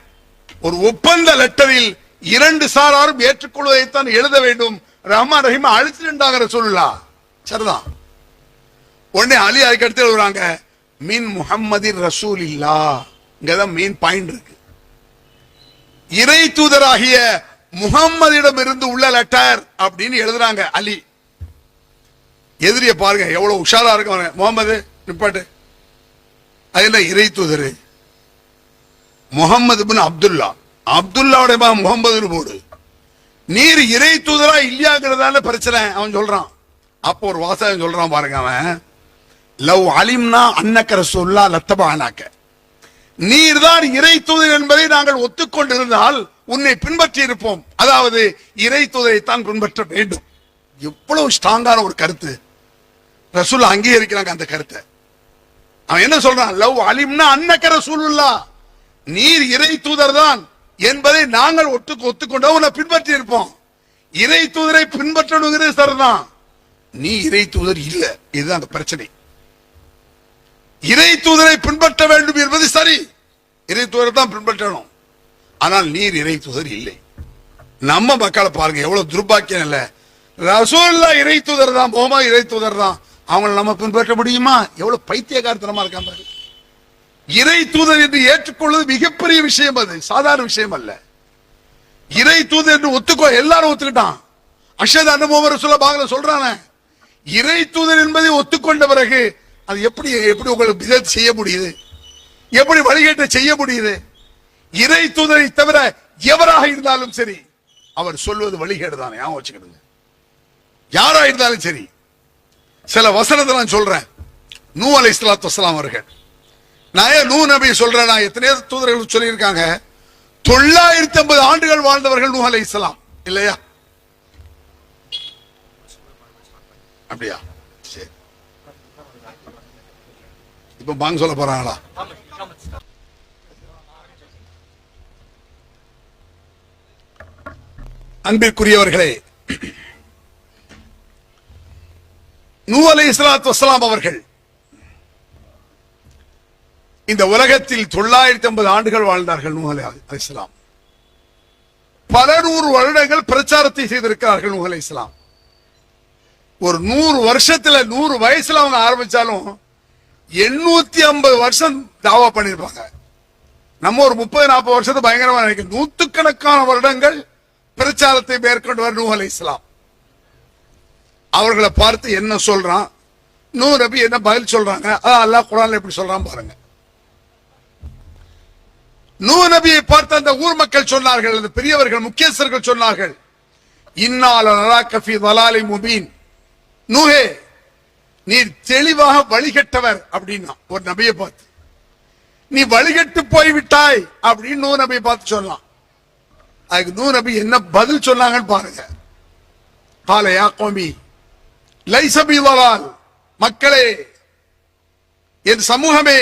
ஒரு ஒப்பந்த லெட்டரில் இரண்டு சாராரும் ஏற்றுக்கொள்வதைத்தான் எழுத வேண்டும். ரஹ்மான் ரஹீம் அழிச்சிருந்தாங்க ரசூலுல்லாஹ், சரிதான். உடனே அலி அதுக்கு அடுத்து எழுதுறாங்க மீன் முஹம்மதின் ரசூலில்லா. இங்கதான் மெயின் பாயிண்ட் இருக்கு. இறை தூதராகிய முகம்மதிடம் இருந்து உள்ள லெட்டர் அப்படின்னு எழுதுறாங்க அலி. எதிரிய பாருங்க எவ்வளவு உஷாரா இருக்கு. முகமது நிப்பாட்டு, அதுல இறை தூதரு முகமது பின் அப்துல்லா, அப்துல்லாவுடைய முகமது போடு, நீர் இறை தூதரா இல்லையாங்கிறதால பிரச்சனை. அவன் சொல்றான். அப்போ ஒரு வாசகம் சொல்றான் பாருங்க அவன், லவ் அலிம்னா அன்னக்க ரசூலுல்லா லத்தபானாக்க, நீர்தான் இறை தூதர் என்பதை நாங்கள் ஒத்துக்கொண்டிருந்தால் உன்னை பின்பற்றி இருப்போம். அதாவது இறை தூதரைத்தான் பின்பற்ற வேண்டும். எவ்வளவு ஸ்ட்ராங்கான ஒரு கருத்து. ரசூல் அங்கீகரிக்கிறாங்க அந்த கருத்தை. அவன் என்ன சொல்றான்? லவ் அலிம்னா அன்னக்க ரசூலுல்லா, நீர் இறை தூதர் தான் என்பதை நாங்கள் ஒத்துக்கொண்டோம், உன்னை பின்பற்றி இருப்போம். இறை தூதரை பின்பற்றணுங்கிறது சரிதான், நீ இறை தூதர் இல்ல. இதுதான் அந்த பிரச்சனை. இறை தூதரை பின்பற்ற வேண்டும் என்பது சரி, இறை தூதரை தான் பின்பற்றணும். ஆனால் நீர் இறை தூதர் இல்லை. நம்ம மக்களை பாருங்க எவ்வளவு துர்பாக்கியம். இல்ல ரசூலுல்லாஹ் இறை தூதர் தான், முஹம்மது இறை தூதர் தான், அவங்களை நம்ம பின்பற்ற முடியுமா? எவ்வளவு பைத்தியக்காரத்தனமா இருக்கான் பாரு. இறை தூதர் என்று ஏற்றுக்கொள்வது மிகப்பெரிய விஷயம், அது சாதாரண விஷயம் அல்ல. இறை தூதர் என்று ஒத்துக்கோ, எல்லாரும் ஒத்துக்கிட்டான். அஷ்ஹது அன்ன முஹம்மது ரசூலுல்லாஹ் சொல்றானே, இறை தூதர் என்பதை ஒத்துக்கொண்ட பிறகு அது எப்படி உங்களுக்கு பிதத் செய்ய முடியுது? எப்படி வழிகேட்டை செய்ய முடியுது? இறை தூதரை தவிர எவராக இருந்தாலும் சரி அவர் சொல்வது வழிகேடு தானே, ஞாபகம் வச்சுக்கிடுங்க. யாரா இருந்தாலும் சரி. சில வசனத்தை நான் சொல்றேன். நூ அலைஹிஸ்ஸலாத்து வஸ்ஸலாம் அவர்கள், நான் ஏன் நூ நபி சொல்றேன், நான் எத்தனையோ தூதர்கள் சொல்லியிருக்காங்க. 950 ஆண்டுகள் வாழ்ந்தவர்கள் நூ அலைஹிஸ்ஸலாம் இல்லையா? அப்படியா? சரி, இப்ப பாங்க சொல்ல போறாங்களா? அன்பிற்குரியவர்களே, நூ அலைஹிஸ்ஸலாத்து வஸ்ஸலாம் அவர்கள் இந்த உலகத்தில் 950 ஆண்டுகள் வாழ்ந்தார்கள். நூ அலைஹிஸ்ஸலாம் பல 100 வருடங்கள் பிரச்சாரத்தை செய்திருக்கிறார்கள். நூ அலைஹிஸ்ஸலாம் ஒரு 100 வருஷத்துல 100 வயசுல அவங்க ஆரம்பிச்சாலும் 850 வருஷம் தாவா பண்ணிருப்பாங்க. நம்ம ஒரு 30-40 வருஷத்தை பயங்கரமா நினைக்கிறோம். நூற்றுக்கணக்கான வருடங்கள் பிரச்சாரத்தை மேற்கொண்டவர் நூ அலைஹிஸ்ஸலாம். அவர்களை பார்த்து என்ன சொல்றான் நூ நபி, என்ன பதில் சொல்றாங்க? அல்லாஹ் குர்ஆன்ல எப்படி சொல்றான் பாருங்க. நூ நபியை பார்த்து அந்த ஊர் மக்கள் சொன்னார்கள், அந்த பெரியவர்கள் முக்கியஸ்தர்கள் சொன்னார்கள், இன்னா லனராக ஃபீ ضلال முபீன், நூஹே நீ தெளிவாக வழிகட்டவர் அப்படின்னா ஒரு நபியை பார்த்து, நீ வழிகட்டு போய்விட்டாய் அப்படின்னு நூ நபியை பார்த்து சொல்லலாம். அதுக்கு நூ நபி என்ன பதில் சொன்னாங்கன்னு பாருங்க. கால யா கௌமி லைஸ பி ضلال, மக்களே என் சமூகமே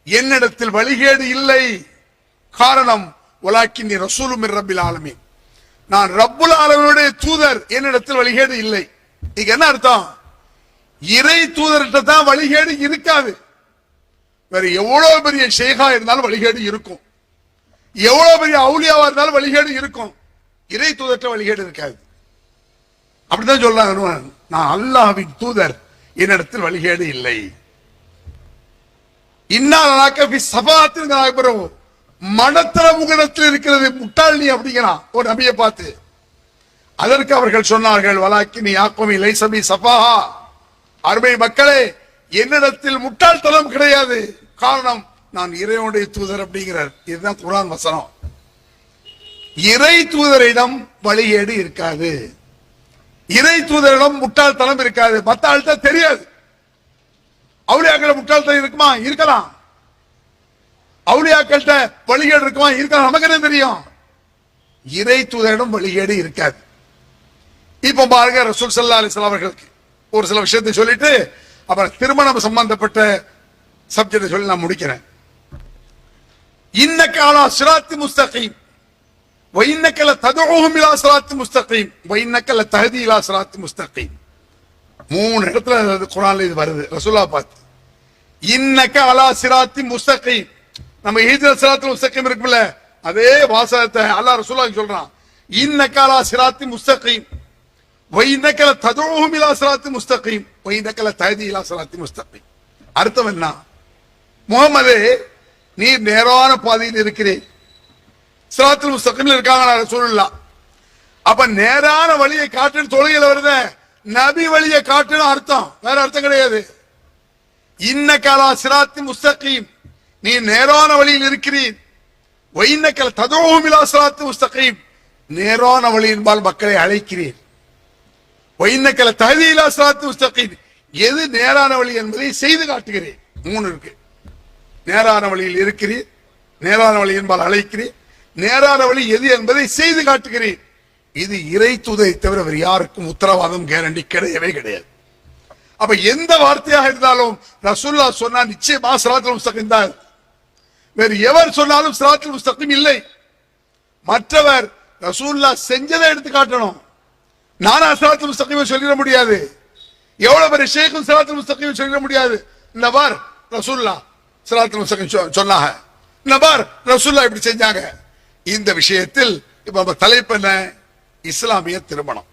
என்னிடத்தில் வழிகேடு இல்லை. காரணம் வலாக்கின்னி ரசூலும் மிர் ரப்பில் ஆலமீன், நான் ரப்புல் ஆலமீனுடைய தூதர், என்னிடத்தில் வழிகேடு இல்லை. இதுக்கு என்ன அர்த்தம்? இறை தூதர்கிட்ட தான் வழிகேடு இருக்காது. வேற எவ்வளவு பெரிய ஷேகா இருந்தாலும் வழிகேடு இருக்கும், எவ்வளவு பெரிய அவுலியாவா இருந்தாலும் வழிகேடு இருக்கும். இறை தூதர்கிட்ட வழிகேடு இருக்காது. அப்படிதான் சொல்றாங்க, நான் அல்லாஹ்வின் தூதர், என்னிடத்தில் வழிகேடு இல்லை. மனத்தர முகத்தில் இருக்கிறது முட்டாள் நீ அப்படிங்கிறான் ஒரு நபியை பார்த்து. அதற்கு அவர்கள் சொன்னார்கள், வலாக்கின்னி யா கௌமி லைஸ பி ஸஃபாஹா, அருமை மக்களே என்னிடத்தில் முட்டாள்தனம் கிடையாது. காரணம் நான் இறைவனுடைய தூதர் அப்படிங்கிறார். இதுதான் குர்ஆன் வசனம். இறை தூதரிடம் வழிகேடு இருக்காது, இறை தூதரிடம் முட்டாள்தனம் இருக்காது. மத்த ஆள்கிட்ட தெரியாது. அவுலியாக்கள முட்டாள்தனம் இருக்குமா? இருக்கலாம். அவுலியாக்கள்கிட்ட வழிகேடு இருக்குமா? இருக்கலாம். நமக்கு என்ன தெரியும்? இறை தூதரிடம் வழிகேடு இருக்காது. இப்ப பாருங்க, ரசூல் ஸல்லல்லாஹு அலைஹி வஸல்லம் அவர்களுக்கு ஒரு சில விஷயத்தை சொல்லிட்டு அப்புறம் திருமணம் சம்பந்தப்பட்ட சப்ஜெக்ட் சொல்லி நான் முடிக்கிறேன். இன்னக அலா சிராத்தி முஸ்தகீம் வ இன்னக லததுஹும் இலா சிராத்தி முஸ்தகீம் வ இன்னக லதஹதி இலா சிராத்தி முஸ்தகீம். 3 இடத்துல குர்ஆன்ல இது வருது. ரசூலுல்லாஹ் பார்த்து இன்னக அலா சிராத்தி முஸ்தகீம், நம்ம ஹிஜ்ர சிராத்துல் முஸ்தகீம் இருக்குல்ல, அதே வாசகத்தை அல்லாஹ் ரசூலுல்லாஹ் சொல்றான். இன்னக அலா சிராத்தி முஸ்தகீம் வ இன்னக லததுஹும் இலா சிராத்தி முஸ்தகீம் வ இன்னக லதஹதி இலா சிராத்தி முஸ்தகீம். அர்த்தம் என்ன? முஹம்மதே, நீர் நேரான பாதையில் இருக்கிறேன், சிராத்துல் முஸ்தகீம்ல இருக்காங்க ரசூலுல்லாஹ். அப்ப நேரான வழியை காட்டுன்னு தொழுகையில வருது, நபி வழியை காட்டுன்னு அர்த்தம், வேற அர்த்தம் கிடையாது. இன்னக அலா சிராத்தி முஸ்தகீம், நீ நேரான வழியில் இருக்கிறீர். வ இன்னக லததுஹும் இலா சிராத்தி முஸ்தகீம், நேரான வழியின்பால் மக்களை அழைக்கிறீர். வ இன்னக லதஹதி இலா சிராத்தி முஸ்தகீம், எது நேரான வழி என்பதை செய்து காட்டுகிறேன். 3 இருக்கு. நேரான வழியில் இருக்கிறீர், நேரான வழி என்பால் அழைக்கிறீர், நேரான வழி எது என்பதை செய்து காட்டுகிறேன். இது இறை தூதை தவிர வேறு யாருக்கும் உத்தரவாதம் கேரண்டி கிடையவே கிடையாது. அப்ப எந்த வார்த்தையாக இருந்தாலும் ரசூலுல்லாஹ் சொன்னா நிச்சயமா சிராத்துல் முஸ்தகீம் தான். வேறு எவர் சொன்னாலும் சிராத்துல் முஸ்தகீம் இல்லை. மற்றவர் ரசூலுல்லாஹ் செஞ்சதை எடுத்து காட்டணும். நானா சிராத்துல் முஸ்தகீம் சொல்லிட முடியாது. எவ்வளவு பெரிய ஷேக்கும் சிராத்துல் முஸ்தகீம் சொல்லிட முடியாது. இந்த பார் ரசூலுல்லாஹ் சிராத்துல் முஸ்தகீம் சொன்னாங்க, இந்த பார் ரசூலுல்லாஹ் இப்படி செஞ்சாங்க. இந்த விஷயத்தில் இப்ப நம்ம தலைப்பு என்ன? இஸ்லாமிய திருமணம்.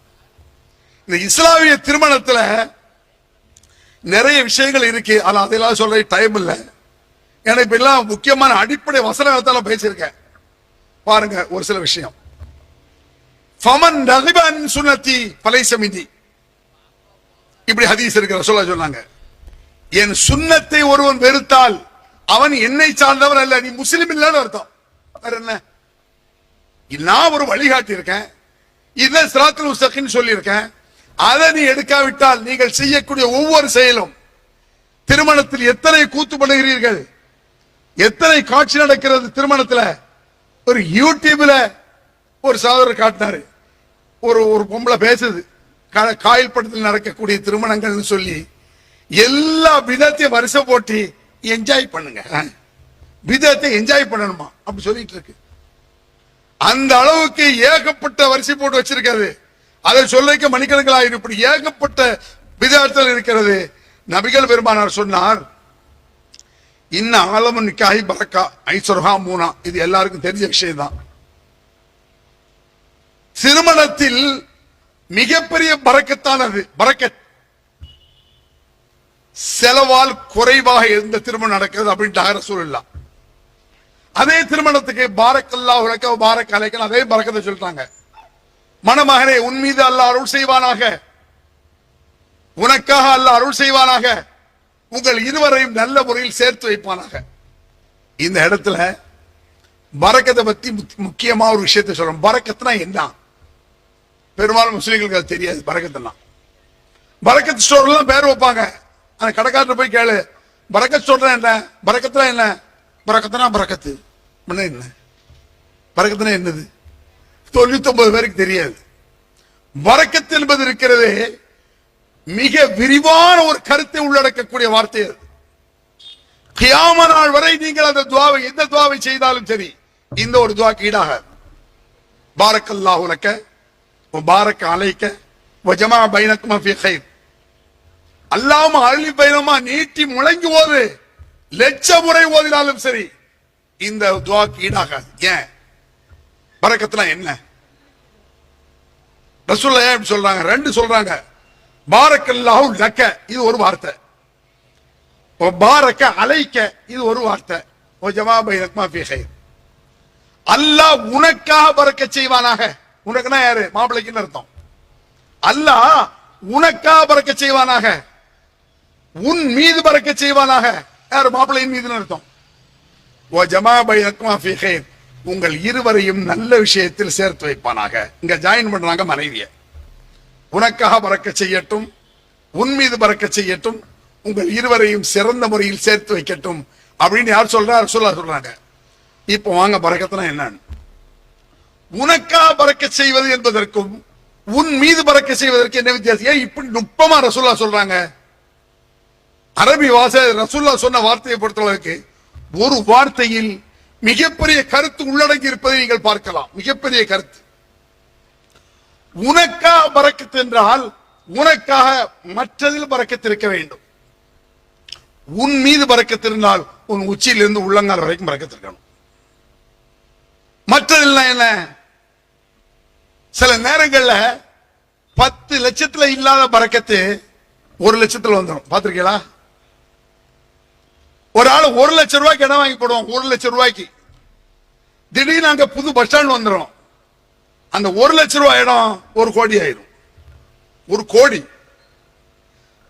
இந்த இஸ்லாமிய திருமணத்துல நிறைய விஷயங்கள் இருக்கு. ஆனா அதெல்லாம் சொல்ற டைம் இல்ல. எனக்கு எல்லாம் முக்கியமான அடிப்படை வசனத்தை பேசியிருக்கேன். பாருங்க ஒரு சில விஷயம். ஃபமன் ரகிப அன் சுன்னதி ஃபலைஸ மின்னி, இப்படி ஹதீஸ் இருக்கு. ரசூலுல்லாஹ் சொன்னாங்க, என் சுன்னத்தை ஒருவன் வெறுத்தால் அவன் என்னை சார்ந்தவன் அல்ல. நீ முஸ்லிம் இல்லன்னு அர்த்தம். வேற என்ன? நான் ஒரு வழிகாட்டி இருக்கேன், இத சிராத்துல் முஸ்தகீம் சொல்லி இருக்கேன். அதை நீ எடுக்காவிட்டால் நீங்கள் செய்யக்கூடிய ஒவ்வொரு செயலும், திருமணத்தில் எத்தனை கூத்து பண்ணுகிறீர்கள், எத்தனை காட்சி நடக்கிறது திருமணத்துல. ஒரு யூடியூப்ல ஒரு சகோதரர் காட்டினாரு, ஒரு பொம்பளை பேசுது காயில் படத்தில் நடக்கக்கூடிய திருமணங்கள் சொல்லி எல்லா விதத்தையும் வருஷம் போட்டு என்ஜாய் பண்ணுங்க, விதத்தை என்ஜாய் பண்ணணுமா அப்படி சொல்லிட்டு இருக்கு. அந்த அளவுக்கு ஏகப்பட்ட வரிசை போட்டு வச்சிருக்காது. அதை சொல்லிக்க மணிக்கணக்கில் இப்படி ஏகப்பட்ட விதத்தில் இருக்கிறது. நபிகள் பெருமானார் சொன்னார், இன்ன ஆலமுன் நிக்காஹி பரக்கா ஐஸ்வர்ஹா மூனா. இது எல்லாருக்கும் தெரிஞ்ச விஷயம் தான். திருமணத்தில் மிகப்பெரிய பரக்கத்தானது. பரக்கத் செலவால் குறைவாக எந்த திருமணம் நடக்கிறது அப்படின்ட்டு ரசூலுல்லாஹ். அதே திருமணத்துக்கு பாரக்கல்லாஹு லக வ பாரக் அலைக, அதே பரக்கத்தை சொல்லிட்டாங்க. மணமகனே, உன் மீது அல்லாஹ் அருள் செய்வானாக, உனக்காக அல்லாஹ் அருள் செய்வானாக, உங்கள் இருவரையும் நல்ல முறையில் சேர்த்து வைப்பானாக. இந்த இடத்துல பரக்கத்தை பத்தி முக்கியமா ஒரு விஷயத்தை சொல்றோம். பரக்கத்னா என்ன? பெரும்பாலும் முஸ்லிம்களுக்கு அது தெரியாது. பரக்கத்னா பரக்கத் ஸ்டோர்லாம் பேர் வைப்பாங்க. அந்த கடைக்காரர் போய் கேளு, பரக்கத் ஸ்டோர் என்ன, பரக்கத்னா என்ன? பரக்கத்னா பரக்கத்து என்ன, பரக்கத்னா என்னது? 99 பேருக்கு தெரியாது. பரக்கத் என்பது இருக்கிறது மிக விரிவான ஒரு கருத்தை உள்ளடக்கக்கூடிய வார்த்தை. அது கியாம நாள் வரை நீங்கள் அந்த துஆவை, எந்த துஆவை செய்தாலும் சரி, இந்த ஒரு துஆக்கு ஈடாக பாரக்கல்லாஹு லக வ பாரக் அலைக வ ஜமா பைனகுமா ஃபீ கைர். அல்லாஹ்வும்ம அலி பைனமா நீட்டி முழங்கி ஓது, லட்ச முறை ஓதினாலும் சரி இந்த துஆக்கு ஈடாகாது. ஏன்? பரக்கத்னா என்ன? ரசூலுல்லாஹ் ஏன் சொல்றாங்க? 2 சொல்றாங்க. பாரக்கல்லாஹு லக இது ஒரு வார்த்தை, பாரக்க அலைக்க இது ஒரு வார்த்தை, ஜமா பைனகுமா ஃபீ கைர். அல்லாஹ் உனக்காக பரக்கத் செய்வானாக. உனக்குனா யாரு? மாப்பிள்ளைக்குன்னு அர்த்தம். அல்லாஹ் உனக்காக பரக்கத் செய்வானாக, உன் மீது பரக்கத் செய்வானாக. யார்? மாப்பிள்ளையின் மீதுன்னு அர்த்தம். ஜமா பைனகுமா ஃபீ கைர், உங்கள் இருவரையும் நல்ல விஷயத்தில் சேர்த்து வைப்பானாக. இங்க ஜாயின் பண்றாங்க மனைவிய. உனக்காக பரக்கத் செய்யட்டும், உன் மீது பரக்கத் செய்யட்டும், உங்கள் இருவரையும் சிறந்த முறையில் சேர்த்து வைக்கட்டும் அப்படின்னு யார் சொல்றா? ரசூலுல்லாஹ் சொல்றாங்க. இப்போ வாங்க, பரக்கத்னா என்னன்னு. உனக்காக பரக்கத் செய்வது என்பதற்கும் உன் மீது பரக்கத் செய்வதற்கு என்ன வித்தியாசம்? ஏன் இப்படி நுட்பமா ரசூலுல்லாஹ் சொல்றாங்க? அரபி வாச ரசூலுல்லாஹ் சொன்ன வார்த்தையை பொறுத்தளவுக்கு ஒரு வார்த்தையில் மிகப்பெரிய கருத்து உள்ளடங்கி இருப்பதை நீங்கள் பார்க்கலாம். மிகப்பெரிய கருத்து. உனக்காக பரக்கத்து என்றால் உனக்காக மற்றதில் பரக்கத்து இருக்க வேண்டும். உன் மீது பரக்கத்து இருந்தால் உன் உச்சியிலிருந்து உள்ளங்கால் வரைக்கும் பரக்கத்து இருக்கணும். மற்றதில் என்ன? சில நேரங்கள்ல 10 லட்சத்துல இல்லாத பரக்கத்து 1 லட்சத்துல வந்துடும். பாத்திருக்கீங்களா? ஒரு ஆள் 1 லட்சம் ரூபாய்க்கு இடம் வாங்கி போடுவோம். 1 லட்சம் ரூபாய்க்கு திடீர்னு அங்க புது பஸ் ஸ்டாண்ட் வந்துடும். அந்த 1 லட்சம் ரூபாய் இடம் 1 கோடி ஆயிரும். 1 கோடி.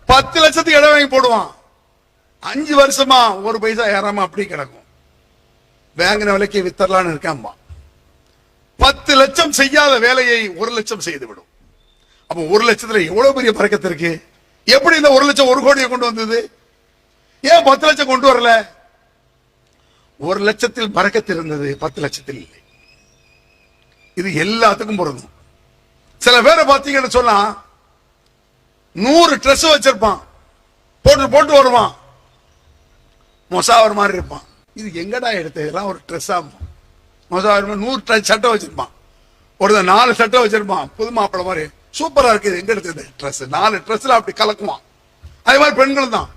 10 லட்சத்துக்கு இடம் வாங்கி போடுவான். 5 வருஷமா 1 பைசா ஏறாம அப்படி கிடக்கும். வாங்கின விலைக்கு வித்தரலான்னு இருக்காம்பா. 10 லட்சம் செய்யாத வேலையை 1 லட்சம் செய்து விடும். அப்ப 1 லட்சத்துல எவ்வளவு பெரிய பரக்கத்து இருக்கு. எப்படி இந்த 1 லட்சம் 1 கோடியை கொண்டு வந்தது? ஏன் 10 லட்சம் கொண்டு வரல? 1 லட்சத்தில் பரக்கத்து இருந்தது, 10 லட்சத்தில் இல்லை. இது எல்லாத்துக்கும் பொருந்தும். சில பேரை பார்த்தீங்கன்னு சொன்னா 100 ட்ரெஸ் வச்சிருப்பான், போட்டு போட்டு வருவான், மொசாவர் மாதிரி இருப்பான். இது எங்கடா எடுத்த? இதெல்லாம் ஒரு ட்ரெஸ்ஸா? மொசாவர் 100 சட்டை வச்சிருப்பான். ஒரு 4 சட்டை வச்சிருப்பான், புது மாப்பிள்ள மாதிரி சூப்பரா இருக்குது. எங்க எடுத்தது ட்ரெஸ்? 4 ட்ரெஸ்ல அப்படி கலக்குவான். அதே மாதிரி பெண்கள் தான்.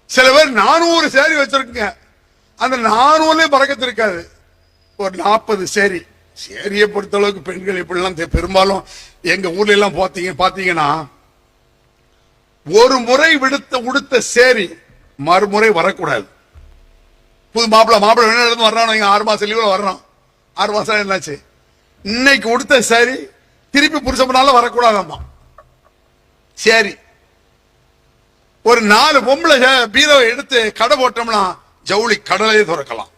சில பேர் 400 சேரி வச்சிருக்குங்க. அந்த 400லயும் பறக்கத்து இருக்காது. ஒரு 40 சேரி. சேரியை பொறுத்த அளவுக்கு பெண்கள் இப்படிலாம் பெரும்பாலும் எங்க ஊர்ல எல்லாம் பாத்தீங்கன்னா ஒரு முறை உடுத்த சேரி மறுமுறை வரக்கூடாது. புது மாப்பிள்ள வெளியில வர்றான், 6 மாசம் லீவ்ல வர்றான். 6 மாசம் என்னாச்சு? இன்னைக்கு உடுத்த சேரி திருப்பி புருஷனால வரக்கூடாதாம்மா. சரி, ஒரு 4 பொம்பளை பீரோவை எடுத்து கடை போட்டோம்னா ஜவுளி கடலையே திறக்கலாம்.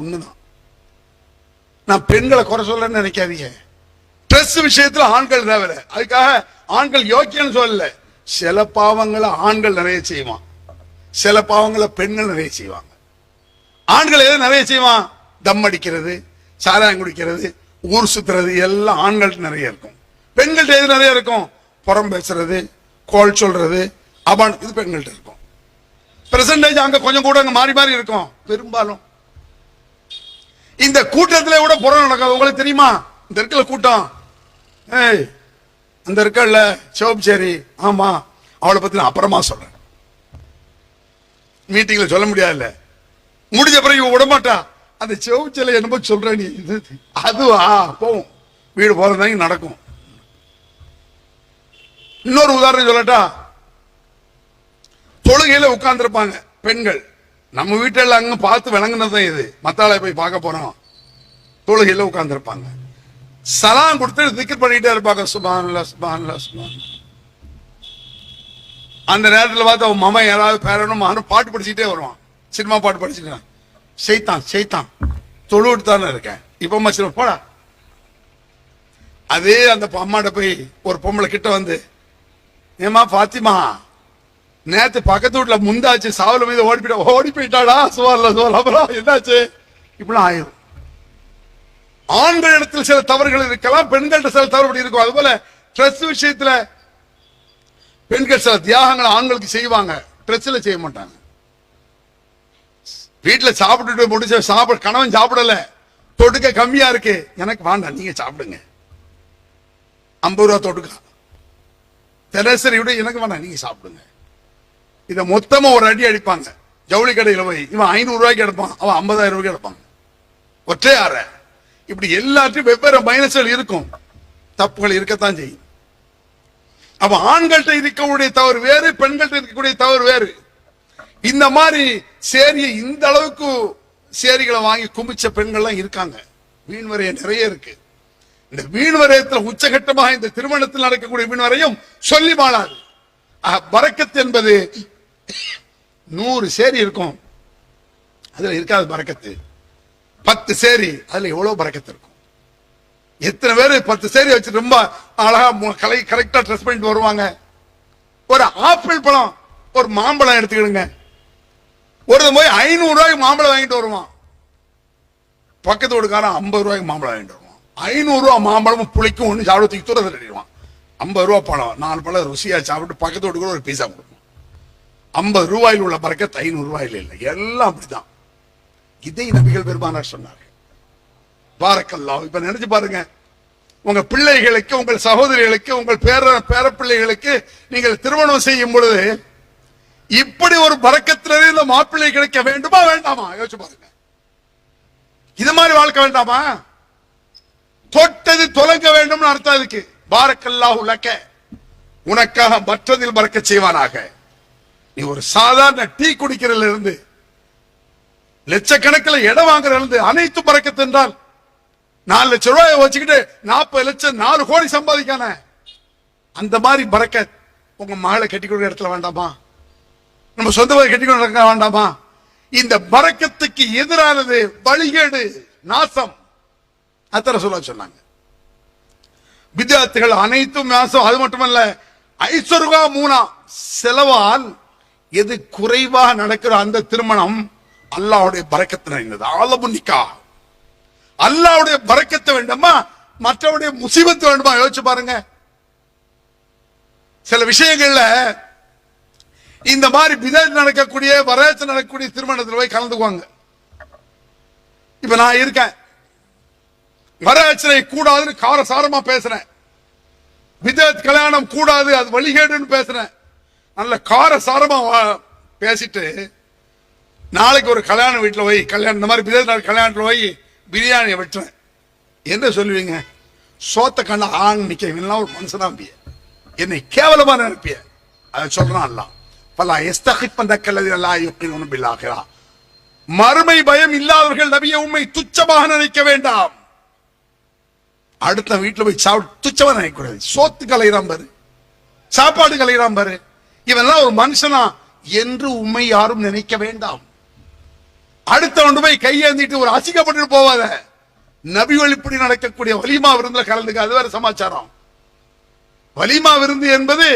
உண்மைதான். நான் பெண்களை குறை சொல்லன்னு நினைக்காதீங்க. ட்ரெஸ் விஷயத்துல ஆண்கள் தேவை. அதுக்காக ஆண்கள் யோக்கியன்னு சொல்லல. சில பாவங்களை ஆண்கள் நிறைய செய்வான், சில பாவங்களை பெண்கள் நிறைய செய்வாங்க. ஆண்கள் எது நிறைய செய்வான்? தம் அடிக்கிறது, சாராயம் குடிக்கிறது, ஊர் சுத்துறது, எல்லாம் ஆண்கள்ட்ட நிறைய இருக்கும். பெண்கள்ட்ட எது நிறைய இருக்கும்? புறம் பேசுறது, கோல் சொல்றது, அபான், இது பெண்கள்ட்ட இருக்கும். பெர்சன்டேஜ் அங்க கொஞ்சம் கூட அங்க மாறி மாறி இருக்கும். பெரும்பாலும் இந்த கூட்டத்தில் கூட புறம் நடக்காது. உங்களுக்கு தெரியுமா? இந்த இருக்கல கூட்டம், அந்த இருக்கல சிவப்சேரி, ஆமா, அவளை பத்தி நான் அப்புறமா சொல்றேன். மீட்டிங்ல சொல்ல முடியாதுல்ல, முடிஞ்ச பிறகு விடமாட்டா. அந்த சிவப்சேரி என்னமோ சொல்ற நீ, அதுவா போவும், வீடு போறதாங்க நடக்கும். இன்னொரு உதாரணம் சொல்லட்டா, தொழுகையில உட்கார்ந்து இருப்பாங்க பெண்கள். நம்ம வீட்டில் அங்க பார்த்து விளங்குனதான் இது. மத்தாளை போய் பார்க்க போறோம், தொழுகையில உட்கார்ந்து இருப்பாங்க. சலாம் கொடுத்து திக்ர் பண்ணிட்டே இருப்பாங்க, சுப்ஹானல்லாஹ் சுப்ஹானல்லாஹ் சுப்ஹானல்லாஹ். அந்த நேரத்தில் பார்த்து அவன் மாமா யாராவது பேரனும் மகனும் பாட்டு படிச்சுட்டே வருவான், சினிமா பாட்டு படிச்சுட்டு. செய்தான் செய்தான் தொழுவிட்டு தானே இருக்கேன் இப்ப மச்சின போடா. அதே அந்த அம்மாட்ட போய் ஒரு பொம்பளை கிட்ட வந்து, ஏமா பாத்திமா, நேத்து பக்கத்து வீட்டுல முந்தாச்சு, சாவல மீது ஓடி போயிட்டாடா, சுவார்ல சுவார், அப்புறம் என்னாச்சு? இப்படிலாம் ஆயிரும். ஆண்கள் இடத்தில் சில தவறுகள் இருக்கலாம், பெண்கள்ட்ட சில தவறுபடி இருக்கும். அதுபோல ட்ரெஸ் விஷயத்துல பெண்கள் சில தியாகங்களை ஆண்களுக்கு செய்வாங்க, ட்ரெஸ்ல செய்ய மாட்டாங்க. வீட்டுல சாப்பிட்டுட்டு முடிச்ச கணவன் சாப்பிடல, தொடுக்க கம்மியா இருக்கு, எனக்கு வேண்டாம் நீங்க சாப்பிடுங்க, 50 ரூபா தொடுக்க, தினசரி விட எனக்கு வேண்டாம் நீங்க சாப்பிடுங்க. இத மொத்தமா ஒரு அடி அடிப்பாங்க. ஜவுளி கடையில போய் இவன் 500 ரூபாய்க்கு எடுப்பான், அவன் 50,000 ரூபாய்க்கு எடுப்பாங்க, ஒற்றை ஆற. இப்படி எல்லாத்தையும் வெவ்வேறு மைனஸ்கள் இருக்கும், தப்புகள் இருக்கத்தான் செய்யும். அப்ப ஆண்கள்ட்ட இருக்கக்கூடிய தவறு வேறு, பெண்கள்ட்ட இருக்கக்கூடிய தவறு வேறு. இந்த மாதிரி சேரியை இந்த அளவுக்கு சேரிகளை வாங்கி குமிச்ச பெண்கள்லாம் இருக்காங்க. வீண்வரையம் நிறைய இருக்கு. இந்த வீண்வரையத்தில் உச்சகட்டமாக இந்த திருமணத்தில் நடக்கக்கூடிய வீண்வரையும் சொல்லி மாளாது. பரக்கத்து என்பது 100 சேரி இருக்கும், அதுல இருக்காது பரக்கத்து. 10 சேரி, அதுல எவ்வளவு பரக்கத்து இருக்கும். எத்தனை பேர் 10 சேரி வச்சு ரொம்ப அழகா கரெக்டா ட்ரெஸ் பண்ணிட்டு வருவாங்க. ஒரு ஆப்பிள் பழம், ஒரு மாம்பழம் எடுத்துக்கிடுங்க, ஒரு போய் 500 ரூபாய்க்கு மாம்பழம் வாங்கிட்டு வருவான், பக்கத்து வீட்டுக்காரன் 50 ரூபாய்க்கு மாம்பழம் வாங்கிட்டு வருவான். 500 ரூபாய் மாம்பழமும் புளிக்கும் ஒண்ணு சாப்பிட தூக்கி தூரத்தை தட்டிடுவான். 50 ரூபாய் பழம், 4 பழம் ருசியா சாப்பிட்டு பக்கத்து வீட்டுக்கு ஒரு பீஸா கொடுக்கும். 50 ரூபாயில் உள்ள பறக்கத்து 500 ரூபாயில் இல்லை. எல்லாம் அப்படிதான். இதை நபிகள் பெருமானார் சொன்னார்கள். பாரக்கல்லாஹ். இப்ப நினைச்சு பாருங்க, உங்க பிள்ளைகளுக்கு, உங்கள் சகோதரிகளுக்கு, உங்கள் பேர பிள்ளைகளுக்கு நீங்கள் திருமணம் செய்யும் பொழுது இப்படி ஒரு பரக்கத்திலே இந்த மாப்பிள்ளை கிடைக்க வேண்டுமா வேண்டாமா? யோசிச்சு பாருங்க. இது மாதிரி வாழ்க்கை வேண்டாமா? தொட்டது தொலைங்க வேண்டும் அர்த்தம். அதுக்கு பாரக்கல்லாஹு லக்க, உனக்காக மற்றதில் பறக்க செய்வானாக. நீ ஒரு சாதாரண டீ குடிக்கிறதுல இருந்து லட்சக்கணக்கில் இடம் வாங்குறதுல இருந்து அனைத்து பறக்கத்து என்றால் 4 லட்சம் ரூபாயை வச்சுக்கிட்டு 40 லட்சம் 4 கோடி சம்பாதிக்கான அந்த மாதிரி பறக்கத் உங்க மகளை கட்டி கொடுக்கிற இடத்துல வேண்டாமா? நம்ம சொந்த கட்டி கொடுக்க வேண்டாமா? இந்த பறக்கத்துக்கு எதிரானது வழிகேடு, நாசம். அத்தனை சொன்னாங்க. வித்யார்த்திகள் அனைத்தும் நாசம். அது மட்டுமல்ல, ஐஸ்வர்யா மூனா செலவால் எது குறைவாக நடக்கிற அந்த திருமணம் அல்லாஹ்வுடைய பரக்கத்து நிறைந்தது. ஆலமுன்னிக்கா அல்லாஹ்வுடைய பரக்கத்து வேண்டுமா, மற்றவருடைய முசீபத்து வேண்டுமா? யோசிச்சு பாருங்க. சில விஷயங்கள்ல இந்த மாதிரி பிதத் நடக்கக்கூடிய, வரவேற்று நடக்கக்கூடிய திருமணத்தில் போய் கலந்துக்குவாங்க. இப்ப நான் இருக்கேன், வரவேற்றை கூடாதுன்னு காரசாரமா பேசுறேன், பிதத் கல்யாணம் கூடாது, அது வழிகேடுன்னு பேசுறேன், நல்ல காரசாரமா பேசிட்டு நாளைக்கு ஒரு கல்யாண வீட்டில் போய் கல்யாணம் இந்த மாதிரி பிதத் கல்யாணத்தில் போய் பிரியாணியை வெட்டுறேன். என்ன சொல்லுவீங்க? சோத்த கண்ட ஆண் நிக்க ஒரு மனுஷனா என்னை கேவலமா நினைப்பிய. அதை சொல்றான் அல்லாஹ். பல மறுமை பயம் இல்லாதவர்கள் நபியை உண்மை துச்சமாக நினைக்க வேண்டாம். அடுத்த வீட்டுல போய் சாப்பிட்டு துச்சமா நினைக்கூடாது. சோத்து கலையிறான் பாரு, சாப்பாடு கலையிறான் பாரு, இவெல்லாம் ஒரு மனுஷனா என்று உண்மை யாரும் நினைக்க வேண்டாம். அடுத்த போய் கையேந்திட்டு ஒரு அசிங்கப்பட்டு போவாத. நபி வழிப்படி நடக்கக்கூடிய வலிமா விருந்துல கலந்துக்க. அது வேற சமாச்சாரம். வலிமா விருந்து என்பது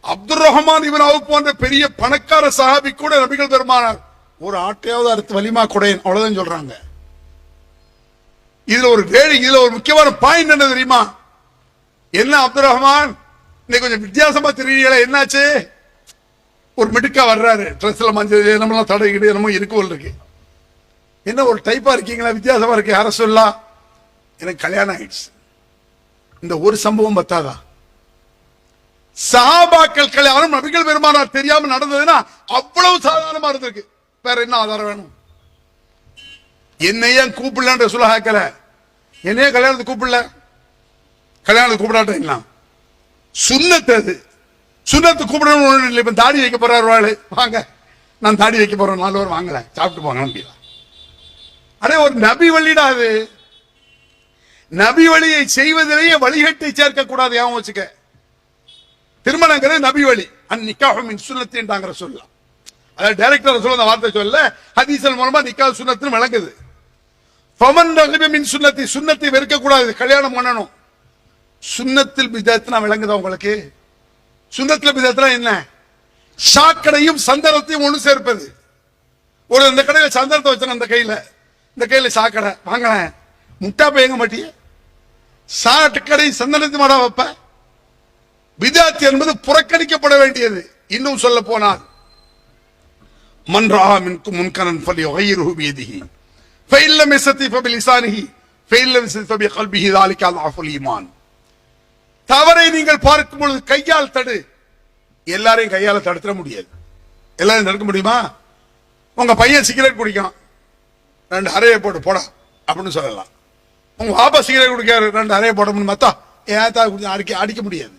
அப்துல் ரஹ்மான் இப்னு அவுஃப் போன்ற பெரிய பணக்கார சஹாபி கூட நபிகள் பெருமானார் ஒரு ஆட்டையாவது அடுத்து வலிமா கொடையன், அவ்வளவுதான் சொல்றாங்க. இதுல ஒரு முக்கியமான பாயிண்ட் என்ன தெரியுமா? என்ன அப்துல் ரஹ்மான் இன்னைக்கு கொஞ்சம் வித்தியாசமா தெரியல, என்னாச்சு? ஒரு மிடுக்கா வர்றாரு, ட்ரெஸ்ல மஞ்சள் நம்மளாம் தடைகிடு என்னமோ இருக்கு இருக்கு. என்ன ஒரு டைப்பா இருக்கீங்களா, வித்தியாசமா இருக்கு, யார சொல்லா? எனக்கு கல்யாணம் ஆயிடுச்சு. இந்த ஒரு சம்பவம் பத்தாதா? சஹாபாக்கள் கல்யாணம் நபிகள் பெருமானார் தெரியாம நடந்ததுன்னா அவ்வளவு சாதாரணமா இருந்திருக்கு. வேற என்ன ஆதாரம் வேணும்? என்னைய கூப்பிடல சுலஹாக்கல, என்னைய கல்யாணத்துக்கு கூப்பிடல, கல்யாணத்துக்கு கூப்பிடாட்டீங்களா? சுன்னத்து அது. சுன்னத்து கூப்பிடணும். இப்ப தாடி வைக்க போறாரு வாழு, வாங்க நான் தாடி வைக்க போறேன், 4 பேர் வாங்கல சாப்பிட்டு போங்க நம்பிடா. அடே ஒரு நபி வழிடா அது. நபி வழியை செய்வதிலேயே வழிகட்டை சேர்க்க கூடாது. ஏன் வச்சுக்க, திருமணங்கிறது நபி வழி. அந்நிக்காஹு மின் சுன்னத்தின்றாங்கிற சொல்லலாம். அதாவது டைரக்டர் சொல்ல அந்த வார்த்தை சொல்ல, ஹதீஸல் மூலமா நிக்காஹ் சுன்னத்துன்னு விளங்குது. ஃபமன் ரகிப மின் சுன்னத்தி, சுன்னத்தை வெறுக்க கூடாது, கல்யாணம் பண்ணணும். சுன்னத்தில் பிதத்னா விளங்குதா உங்களுக்கு? சுன்னத்தில் பிதத்னா என்ன? சாக்கடையும் சந்தனத்தையும் ஒண்ணு சேர்ப்பது. ஒரு இந்த கடையில சந்தனத்தை வச்சாங்க, அந்த கையில இந்த கையில சாக்கடை வாங்கல, முட்டா பேங்க மாட்டிய சாக்கடை சந்தனத்தை மாடா வைப்ப. பிதாத் என்பது புறக்கணிக்கப்பட வேண்டியது. இன்னும் சொல்ல போனால் மன் ரஆ மின்கும் முன்கரன் ஃபல்யுகையிர்ஹு பியதிஹி ஃபஇன் லம் யஸ்ததி ஃபபிலிசானிஹி ஃபஇன் லம் யஸ்ததி ஃபபிகல்பிஹி ذلك அஃபுல் ஈமான். தவறை நீங்கள் பார்க்கும் பொழுது கையால் தடு. எல்லாரையும் கையால தடுத்துட முடியாது. எல்லாரும் தடுக்க முடியுமா? உங்க பையன் சிகரெட் குடிக்கான், 2 அறையை போட்டு போடா அப்படின்னு சொல்லலாம். உங்க பாப்பா சிகரெட் குடிக்காரு, 2 அறையை போட முடியும். மத்தா ஏத்தா அடிக்க முடியாது.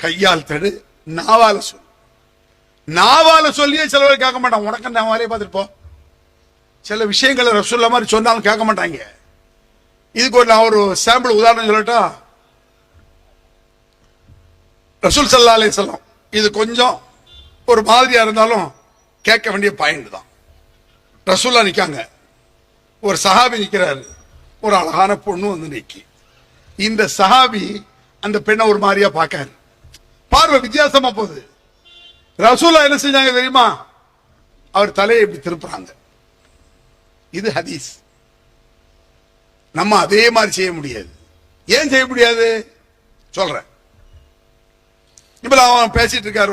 கையால் தடு, நாவால சொல். நாவால சொல்லியே சிலவர் கேட்க மாட்டான். உனக்கு நான் வேலையை பார்த்துட்டு போ. சில விஷயங்களை ரசூலுல்லாஹ் மாதிரி சொன்னாலும் கேட்க மாட்டாங்க. இதுக்கு நான் ஒரு சாம்பிள் உதாரணம் சொல்லட்டா. ரசூல் ஸல்லல்லாஹு அலைஹி வஸல்லம், இது கொஞ்சம் ஒரு மாதிரியா இருந்தாலும் கேட்க வேண்டிய பாயிண்ட் தான். ரசூலுல்லாஹ் நிக்காங்க, ஒரு சஹாபி நிக்கிறாரு, ஒரு அழகான பொண்ணு வந்து நிக்கி. இந்த சஹாபி அந்த பெண்ணை ஒரு மாதிரியா பார்க்காரு, பார்வை வித்தியாசமா போகுது. ரசூலுல்லாஹ் என்ன செஞ்சாங்க தெரியுமா? அவர் தலையை இப்படி திருப்புறாங்க. இது ஹதீஸ். நம்ம அதே மாதிரி செய்ய முடியாது. ஏன் செய்ய முடியாது சொல்றேன். இப்ப அவன் பேசிட்டு இருக்காரு,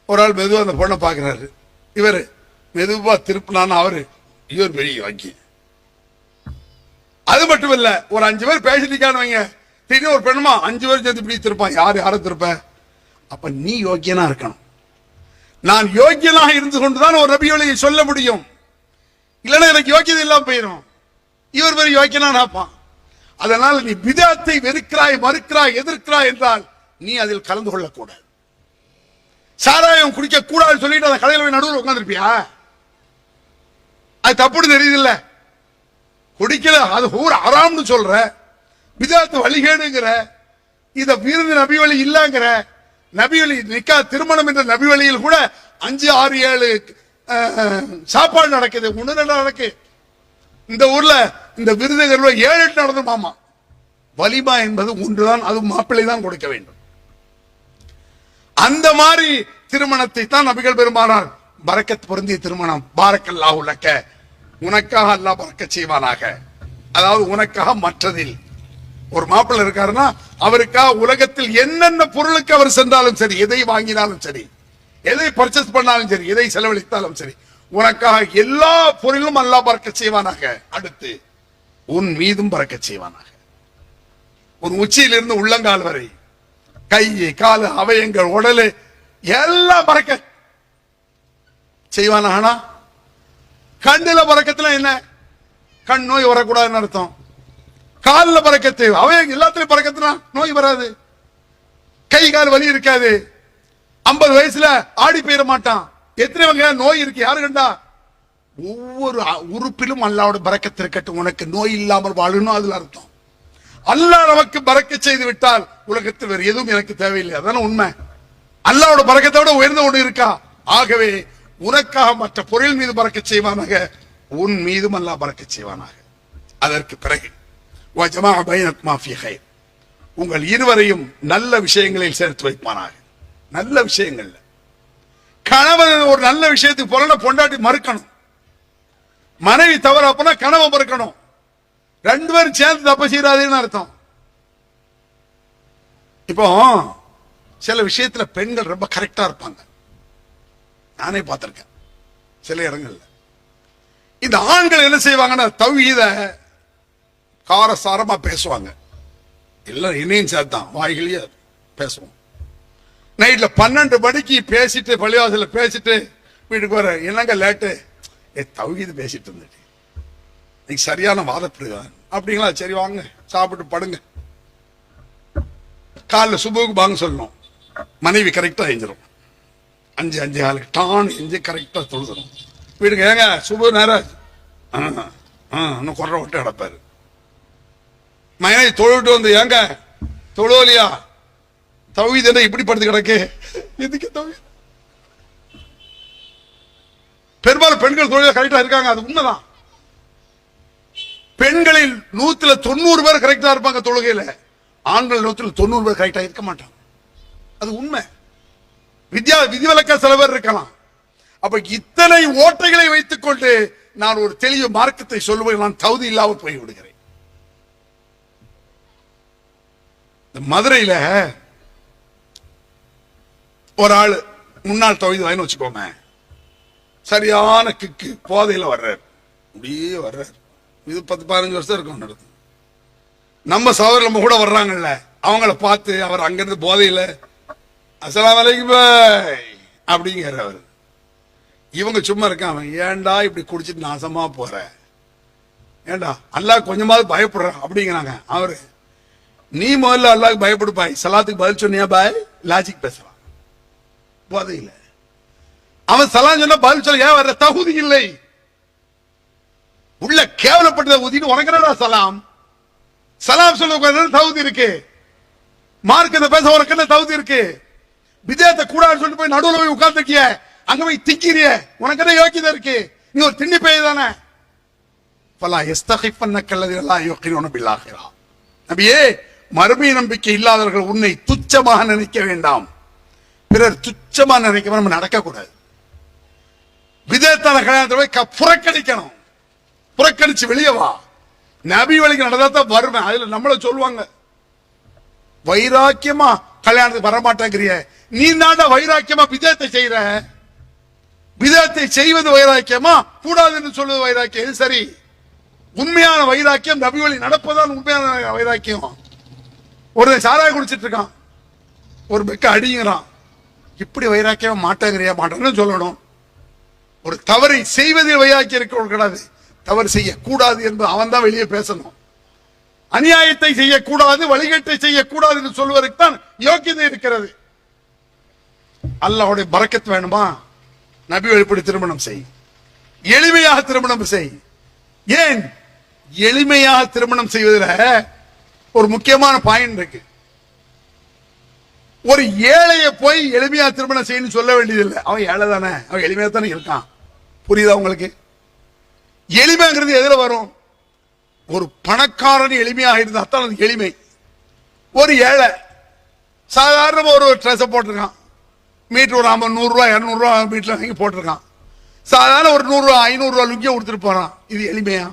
ஒரு ஆள் மெதுவா அந்த பொண்ணை பாக்குறாரு. இவரு மெதுவா திருப்பினான்னு அவரு இவர் பெரிய யோக்கியம். அது மட்டும் இல்ல, ஒரு 5 பேர் பேசிட்டு வைங்க, திடீர்னு ஒரு பெண்ணுமா 5 பேர் சேர்த்து இப்படி திருப்பான். யாரை திருப்ப? அப்ப நீ யோக்கியனா இருக்கணும். நான் யோக்கியனாக இருந்து கொண்டுதான் ஒரு நபி வழியை சொல்ல முடியும். இல்லைன்னா எனக்கு யோக்கியதை இல்லாம போயிடும். இவர் பெரிய யோக்கியனா நினைப்பான். அதனால நீ பிதத்தை வெறுக்கிறாய், மறுக்கிறாய், எதிர்க்கிறாய் என்றால் நீ அதில் கலந்து கொள்ளக்கூடாது. சாராயம் குடிக்க கூடாது சொல்லிட்டு அந்த கடையில் போய் நடுவில் உட்காந்துருப்பியா? அது தப்புன்னு தெரியுது இல்ல? குடிக்கல, அது ஊர் ஆறாம்னு சொல்ற, பிதத்து வழிகேடுங்கிற, இத விருந்து நபி வழி இல்லங்கிற, நபி வழி நிக்கா திருமணம் என்ற நபி வழியில் கூட 5, 6, 7 சாப்பாடு நடக்குது, 1, 2 நடக்கு. இந்த ஊர்ல இந்த விருதுகள் 7, 8 நடந்துமாமா. வலிமா என்பது ஒன்றுதான், அது மாப்பிள்ளை தான் கொடுக்க வேண்டும். அந்த மாதிரி திருமணத்தை தான் நபிகள் பெருமானார் பரக்கத் பொருந்திய திருமணம், பாரக்கல்லாஹு லக்க, உனக்காக அல்லாஹ் பரக்கத் செய்வானாக. அதாவது உனக்காக மற்றதில் ஒரு மாப்பிள்ளை இருக்காருன்னா அவருக்காக உலகத்தில் என்னென்ன பொருளுக்கு அவர் சென்றாலும் சரி, எதை வாங்கினாலும் சரி, எதை பர்ச்சேஸ் பண்ணாலும் சரி, எதை செலவழித்தாலும் சரி, உனக்காக எல்லா பொருளும் அல்லாஹ் பரக்கத் செய்வானாக. அடுத்து உன் மீதும் பரக்கத் செய்வானாக. உன் உச்சியிலிருந்து உள்ளங்கால் வரை, கை, காலு, அவயங்கள், உடலு எல்லாம் பரக்கத் செய்வானா. கண்ணுல பறக்கத்துல என்ன? கண் நோய் வரக்கூடாதுன்னு அர்த்தம். காலில் பறக்கத்து, அவன் எல்லாத்திலும் பறக்கத்துனா நோய் வராது, கை கால் வலி இருக்காது, 50 வயசுல ஆடி போயிட மாட்டான். எத்தனை வகை நோய் இருக்கு யாரு கண்டா? ஒவ்வொரு உறுப்பிலும் அல்லாஹ்வோட பரக்கத்து இருக்கட்டும், உனக்கு நோய் இல்லாமல் வாழணும், அதுல அர்த்தம். அல்லாஹ் நமக்கு பரக்கத் செய்து விட்டால் உலகத்தில் வேறு எதுவும் எனக்கு தேவையில்லை. அதான உண்மை. அல்லாஹ்வோட பரக்கத்தை விட உயர்ந்த ஒன்று இருக்கா? ஆகவே உனக்காக மற்ற பொருள் மீது பரக்கத் செய்வானாக, உன் மீதும் அல்லாஹ் பரக்கத் செய்வானாக. அதற்கு பிறகு உங்கள் இருவரையும் நல்ல விஷயங்களில் சேர்த்து வைப்பானாக. நல்ல விஷயங்கள், கணவன் ஒரு நல்ல விஷயத்துக்கு போல பொண்டாட்டி மறுக்கணும், மனைவி தவறு அப்பனா கணவன் மறுக்கணும். 2 பேரும் சேர்ந்து தப்பு செய்யறாதுன்னு அர்த்தம். இப்போ சில விஷயத்துல பெண்கள் ரொம்ப கரெக்டா இருப்பாங்க, நானே பார்த்திருக்கேன் சில இடங்கள்ல. இந்த ஆண்கள் என்ன செய்வாங்கன்னா தௌஹீத காரசாரமா பேசுவாங்க, எல்லாம் இணையும் சேர்த்தான் வாய்களையே பேசுவோம். நைட்ல 12 மணிக்கு பேசிட்டு பள்ளிவாசல பேசிட்டு வீட்டுக்கு வர, என்னங்க லேட்டு, தௌஹீது பேசிட்டு இருந்துட்டு நீங்க சரியான வாதப்படுவாங்க. அப்படிங்களா, சரி வாங்க சாப்பிட்டு படுங்க. காலைல சுபுக்கு வாங்க சொல்லணும், மனைவி கரெக்டா எஞ்சிரும். 5, 5:15 டான் எஞ்சி கரெக்டா தொழுதுரும். வீட்டுக்கு ஏங்க சுபு நேரம் இன்னும் குறை விட்டு கிடப்பாரு. மனைவி தொழுவிட்டு வந்து, ஏங்க தொழுவலியா, தௌஹீத் என்ன இப்படி படுத்து கிடக்கு, எதுக்கு தௌஹீத்? பெரும்பாலும் பெண்கள் தொழில கரெக்டா இருக்காங்க, அது உண்மைதான். பெண்களில் 190 பேர் கரெக்டா இருப்பாங்க தொழுகையில, ஆண்கள் 190 பேர் கரெக்டா இருக்க மாட்டாங்க, அது உண்மை. விதிவிலக்க சில பேர் இருக்கலாம். அப்ப இத்தனை ஓட்டைகளை வைத்துக் கொண்டு நான் ஒரு தெளிவு மார்க்கத்தை சொல்லுவேன், நான் தகுதி இல்லாமல் போய் விடுகிறேன். மதுரையில ஒரு ஆளு முன்னாள் தௌஹீத் வாயின்னு வச்சுக்கோங்க, சரியான கிக்கு போதையில வர்றாரு, அப்படியே வர்றாரு. இது 10-15 வருஷம் இருக்கும் நடந்து. நம்ம சகோதரர் நம்ம கூட வர்றாங்கல்ல, அவங்கள பார்த்து அவர் அங்கிருந்து போதையில அஸ்ஸலாமு அலைக்கும் பாய் அப்படிங்கிற அவர். இவங்க சும்மா இருக்காங்க, ஏன்டா இப்படி குடிச்சிட்டு நாசமா போற, ஏண்டா அல்லாஹ் கொஞ்சமாவது பயப்படுற அப்படிங்கிறாங்க. அவரு, நீ முதல்ல அல்லாஹ்க்கு பயப்படு பாய், சலாத்துக்கு பதில் சொன்னியா பாய், லாஜிக் பேசலாம். போதையில அவன் சலாம் சொன்னா பதில் சொல்ல ஏன் வர்ற, தகுதி இல்லை, உள்ள கேவலப்பட்ட தகுதின்னு உனக்கு என்னடா சலாம், சலாம் சொல்ல தகுதி இருக்கு, மார்க்கத்தை பேச உனக்கு என்ன தகுதி இருக்கு, விதேயத்தை கூடாதுன்னு சொல்லிட்டு போய் நடுவில் போய் உட்கார்ந்துக்கிய, அங்க போய் திக்கிறிய, உனக்கு என்ன யோக்கியதை இருக்கு, நீ ஒரு திண்ணி பேய் தானே. நபியே, மறுமை நம்பிக்கை இல்லாதவர்கள் உன்னை துச்சமாக நினைக்க வேண்டாம், பிறர் துச்சமா நினைக்க நம்ம நடக்கக்கூடாது. விதேயத்தான கல்யாணத்தை போய் புறக்கணிக்கணும், புறக்கணிச்சு வெளியே வா. நபி வழிக்கு நடந்தாதான் வருவேன். அதுல நம்மள சொல்லுவாங்க, வைராக்கியமா கல்யாணத்துக்கு வரமாட்டேங்கிறிய, நீ தாண்டா வைராக்கியமா விதேயத்தை செய்யற. விதத்தை செய்வது வைராக்கியமா, கூடாது என்று சொல்வது வைராக்கியம்? இது சரி. உண்மையான வைராக்கியம் நபி வழி நடப்பதான் உண்மையான வைராக்கியம். ஒரு சாராய குடிச்சிட்டு இருக்கான், ஒரு பெக்க அடிங்கிறான், இப்படி வைராக்கியம் மாட்டேங்கிறியா? மாட்டேன்னு சொல்லணும். ஒரு தவறை செய்வதில் வைராக்கியம் இருக்க கூடாது, தவறு செய்யக்கூடாது என்று அவன் தான் வெளியே பேசணும். அநியாயத்தை செய்யக்கூடாது, வழிகட்டை செய்யக்கூடாது என்று சொல்வதற்கு தான் யோக்கியதை இருக்கிறது. அல்லாஹ்வுடைய பரக்கத் வேணுமா? நபி வழிப்படி திருமணம் செய், எளிமையாக திருமணம் செய். ஏன் எளிமையாக திருமணம் செய்வதில் ஒரு முக்கியமான பாயிண்ட் இருக்கு. ஒரு ஏழையை போய் எளிமையா திருமணம் செய்யணும்னு சொல்ல வேண்டியதில்லை. அவன் ஏழை தானே, அவன் எளிமையா தானே இருக்கான். புரியுதா உங்களுக்கு? எளிமைங்கிறது எதுல வரும்? ஒரு பணக்காரன் எளிமையாக இருந்தா தான் அது எளிமை. ஒரு ஏழை சாதாரணமா ஒரு ட்ரெஸ் போட்டிருக்கான், மீட்டர் ஒரு 50 100 ரூபாய் 200 ரூபாய் மீட்டர் வாங்கி போட்டிருக்கான். சாதாரண ஒரு 100 ரூபாய் 500 ரூபாய் லுங்கிய கொடுத்துட்டு போறான். இது எளிமையா?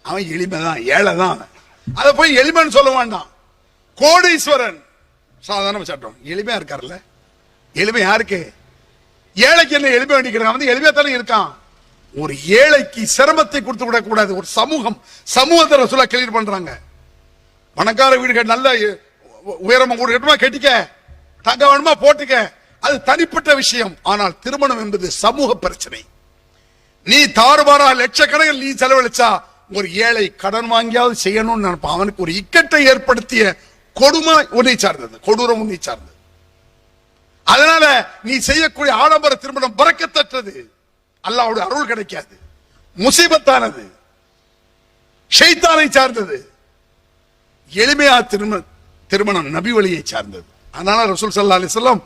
அவன் எளிமைதான், ஏழை தான். அதை போய் எளிமைன்னு சொல்ல வேண்டாம். கோடீஸ்வரன் சாதாரண சட்டம் எளிமையா இருக்காருல்ல. எளிமை யாருக்கு? ஏழைக்கு என்ன எளிமை வேண்டிக்கிறான்? வந்து எளிமையா தானே இருக்கான். ஒரு ஏழைக்கு சிரமத்தை கொடுத்து விட கூடாது. ஒரு சமூகத்தை ரசூலா கிளியர் பண்றாங்க. பணக்கார வீடு நல்ல உயரமா கூட கட்டுமா, கட்டிக்க, தங்க வேணுமா போட்டுக்க, அது தனிப்பட்ட விஷயம். ஆனால் திருமணம் என்பது சமூக பிரச்சனை. நீ தாறுமாறா லட்சக்கணக்கில் நீ செலவழிச்சா ஒரு ஏழை கடன் வாங்கியாவது செய்யணும்னு நினைப்பான். அவனுக்கு ஒரு இக்கட்டை ஏற்படுத்திய கொடுமை உன்னை சார்ந்தது, கொடூரம் உன்னை சார்ந்தது. அதனால நீ செய்யக்கூடிய ஆடம்பர திருமணம் பரக்கத்தற்றது, அல்லாஹ்வுடைய அருள் கிடைக்காது, முசீபத்தானது, ஷைத்தானை சார்ந்தது. எளிமையா திருமணம் நபி வழியை சார்ந்தது. அதனால ரசூல் ஸல்லல்லாஹு அலைஹி வஸல்லம்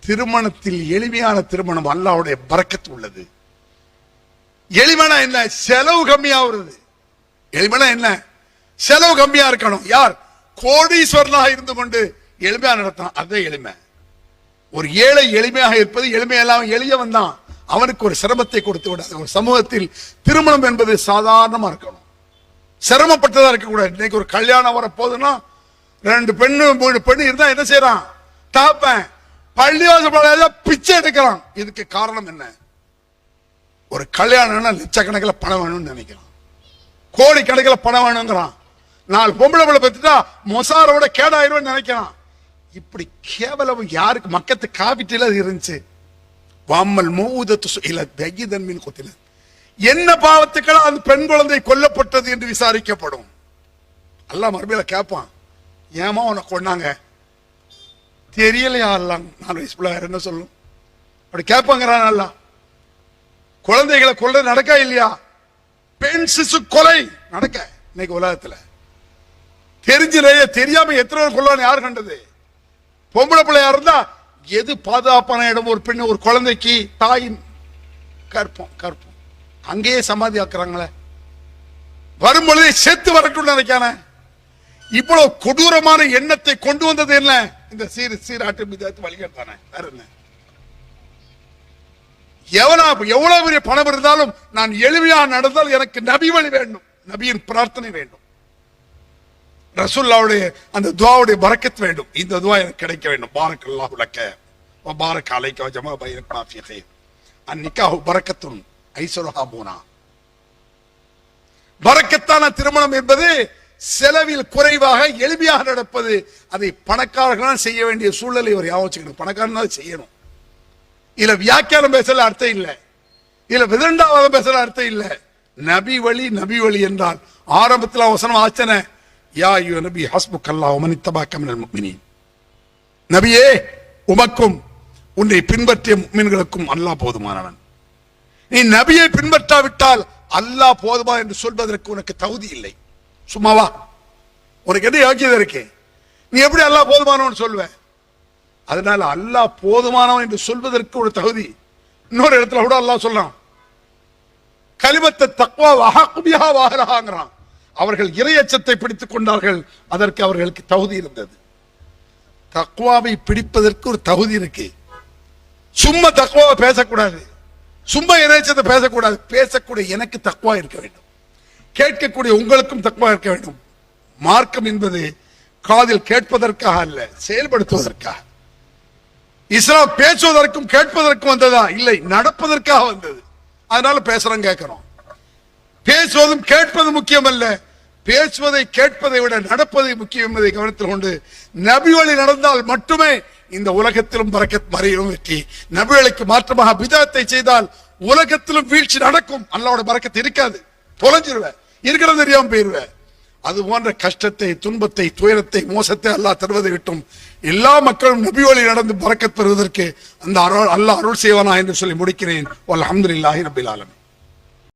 திருமணத்தில் எளிமையான திருமணம் அல்லாஹ்வுடைய பரக்கத் உள்ளது. எளிமைனா என்ன? செலவு கம்மியா வருது. எளிமைனா என்ன? செலவு கம்மியா இருக்கணும். யார் கோடீஸ்வரனாக இருந்து கொண்டு எளிமையா நடத்தணும், அதே எளிமை. ஒரு ஏழை எளிமையாக இருப்பது எளிமையெல்லாம் எளியவன் தான், அவனுக்கு ஒரு சிரமத்தை கொடுத்து விடாது. ஒரு சமூகத்தில் திருமணம் என்பது சாதாரணமா இருக்கணும், சிரமப்பட்டதா இருக்கக்கூடாது. இன்னைக்கு ஒரு கல்யாணம் வர போதுன்னா 2 பெண்ணு 3 பெண்ணு இருந்தா என்ன செய்யறான்? தாப்பேன் பள்ளிவாசல் பிச்சை எடுக்கிறான். இதுக்கு காரணம் என்ன? ஒரு கல்யாணம்னா லட்சக்கணக்கில் பணம் வேணும்னு நினைக்கிறான், கோடிக்கணக்கில் பணம் வேணுங்கிறான். 4 பொம்பளை பிள்ளை பெற்றுட்டா மொசாரோட கேடாயிருன்னு நினைக்கிறான். இப்படி கேவலம் யாருக்கு? மக்கத்து காபிட்டில இருந்துச்சு. வாமல் மூதத்து இல பகிதன் மின் குத்தில, என்ன பாவத்துக்கள் அந்த பெண் குழந்தை கொல்லப்பட்டது என்று விசாரிக்கப்படும். அல்லாஹ் மறுமையில கேட்பான், ஏமா உனக்கு கொண்டாங்க? தெரியலையா? அல்லாஹ் 4 வயசு பிள்ளை என்ன சொல்லும்? அப்படி கேட்பாங்கிறான். அல்ல குழந்தைகளை கொல்ல நடக்கா இல்லையா? பெண் சிசு கொலை நடக்க இன்னைக்கு உலகத்துல தெரிஞ்சிலேயே தெரியாம எத்தனை பேர் கொள்ளான்னு யாரு கண்டது? பொம்பளை பிள்ளையா இருந்தா எது பாதுகாப்பான இடம்? ஒரு பெண்ணு ஒரு குழந்தைக்கு தாயின் கற்பம் அங்கேயே சமாதி ஆக்குறாங்களே. வரும்பொழுதே செத்து வரட்டும் நினைக்கான. இவ்வளவு கொடூரமான எண்ணத்தை கொண்டு வந்தது என்ன? இந்த சீராட்டு மிதத்து வழிகள் தானே, வேற என்ன? எவ்வளவு பெரிய பணம் இருந்தாலும் நான் எளிமையா நடந்தால் எனக்கு நபி வழி வேண்டும், நபியின் பிரார்த்தனை வேண்டும், ரசூலுல்லாஹ்வுடைய அந்த துஆவுடைய பரக்கத் வேண்டும். இந்த துஆ எனக்கு கிடைக்க வேண்டும். பாரக்கல்லாஹு லக்க வ பாரக அலைக வ ஜமா பைனகுமா ஃபீ கைர். அன்னிகாஹு பரக்கத்துன் ஐஸருஹா பூனா. பரக்கத்தான திருமணம் என்பது செலவில் குறைவாக எளிமையாக நடப்பது. அதை பணக்காரர்கள் செய்ய வேண்டிய சூழலை ஒரு யோசிக்கணும். பணக்காரன் தான் செய்யணும். இல்ல வியாக்கியானம் பேசல அர்த்தம் இல்லை, இல்ல விதண்டாவாதம் பேசல அர்த்தம் இல்லை. நபி வழி என்றால் ஆரம்பத்தில் வசனம் ஆச்சன, யா அய்யுஹ நபி ஹஸ்புக்கல்லாஹு வ மன் இத்தபஅக மினல் முஃமினீன். நபியே, உமக்கும் உன்னை பின்பற்றிய முஃமின்களுக்கும் அல்லாஹ் போதுமானவன். நீ நபியை பின்பற்றாவிட்டால் அல்லாஹ் போதுமா என்று சொல்வதற்கு உனக்கு தகுதி இல்லை. சும்மாவா? உனக்கு என்ன யோக்கியதை இருக்கு? நீ எப்படி அல்லாஹ் போதுமானவன் சொல்வ? அதனால அல்லாஹ் போதுமானவன் என்று சொல்வதற்கு ஒரு தகுதி. இன்னொரு இடத்துல கூட அல்லாஹ் சொல்றான், கலிமத்த தக்வா வஹக்கு பிஹா வஹலஹாங்கறான். அவர்கள் இறையச்சத்தை பிடித்துக் கொண்டார்கள், அதற்கு அவர்களுக்கு தகுதி இருந்தது. தக்வாவை பிடிப்பதற்கு ஒரு தகுதி இருக்கு. சும்மா தக்வாவை பேசக்கூடாது, சும்மா இறையச்சத்தை பேசக்கூடாது. பேசக்கூடிய எனக்கு தக்வா இருக்க வேண்டும், கேட்கக்கூடிய உங்களுக்கும் தக்வா இருக்க வேண்டும். மார்க்கம் என்பது காதில் கேட்பதற்காக அல்ல, செயல்படுத்துவதற்காக. இஸ்லாம் பேசுவதற்கும் கேட்பதற்கும் வந்ததா? இல்லை, நடப்பதற்காக வந்தது. அதனால பேசுறோம், கேட்கிறோம். பேசுவதும் கேட்பது முக்கியம் அல்ல, பேசுவதை கேட்பதை விட நடப்பதை முக்கியம் என்பதை கவனத்தில் கொண்டு நபி வழி நடந்தால் மட்டுமே இந்த உலகத்திலும் பரக்கத், மறையிலும் வெற்றி. நபி வழிக்கு மாற்றமாக பிதஅத்தை செய்தால் உலகத்திலும் வீழ்ச்சி நடக்கும். அல்லாஹ்வுடைய பரக்கத் இருக்காது, தொலைஞ்சிருவேன், இருக்கிறது தெரியாம போயிருவேன். அது போன்ற கஷ்டத்தை, துன்பத்தை, துயரத்தை, மோசத்தை அல்லாஹ் தருவதை விட்டும் எல்லா மக்களும் நபி வழி நடந்து பரக்கத் பெறுவதற்கு அந்த அல்லாஹ் அருள் செய்வானா என்று சொல்லி முடிக்கிறேன். அல்ஹம்துலில்லாஹி ரப்பில் ஆலமீன்.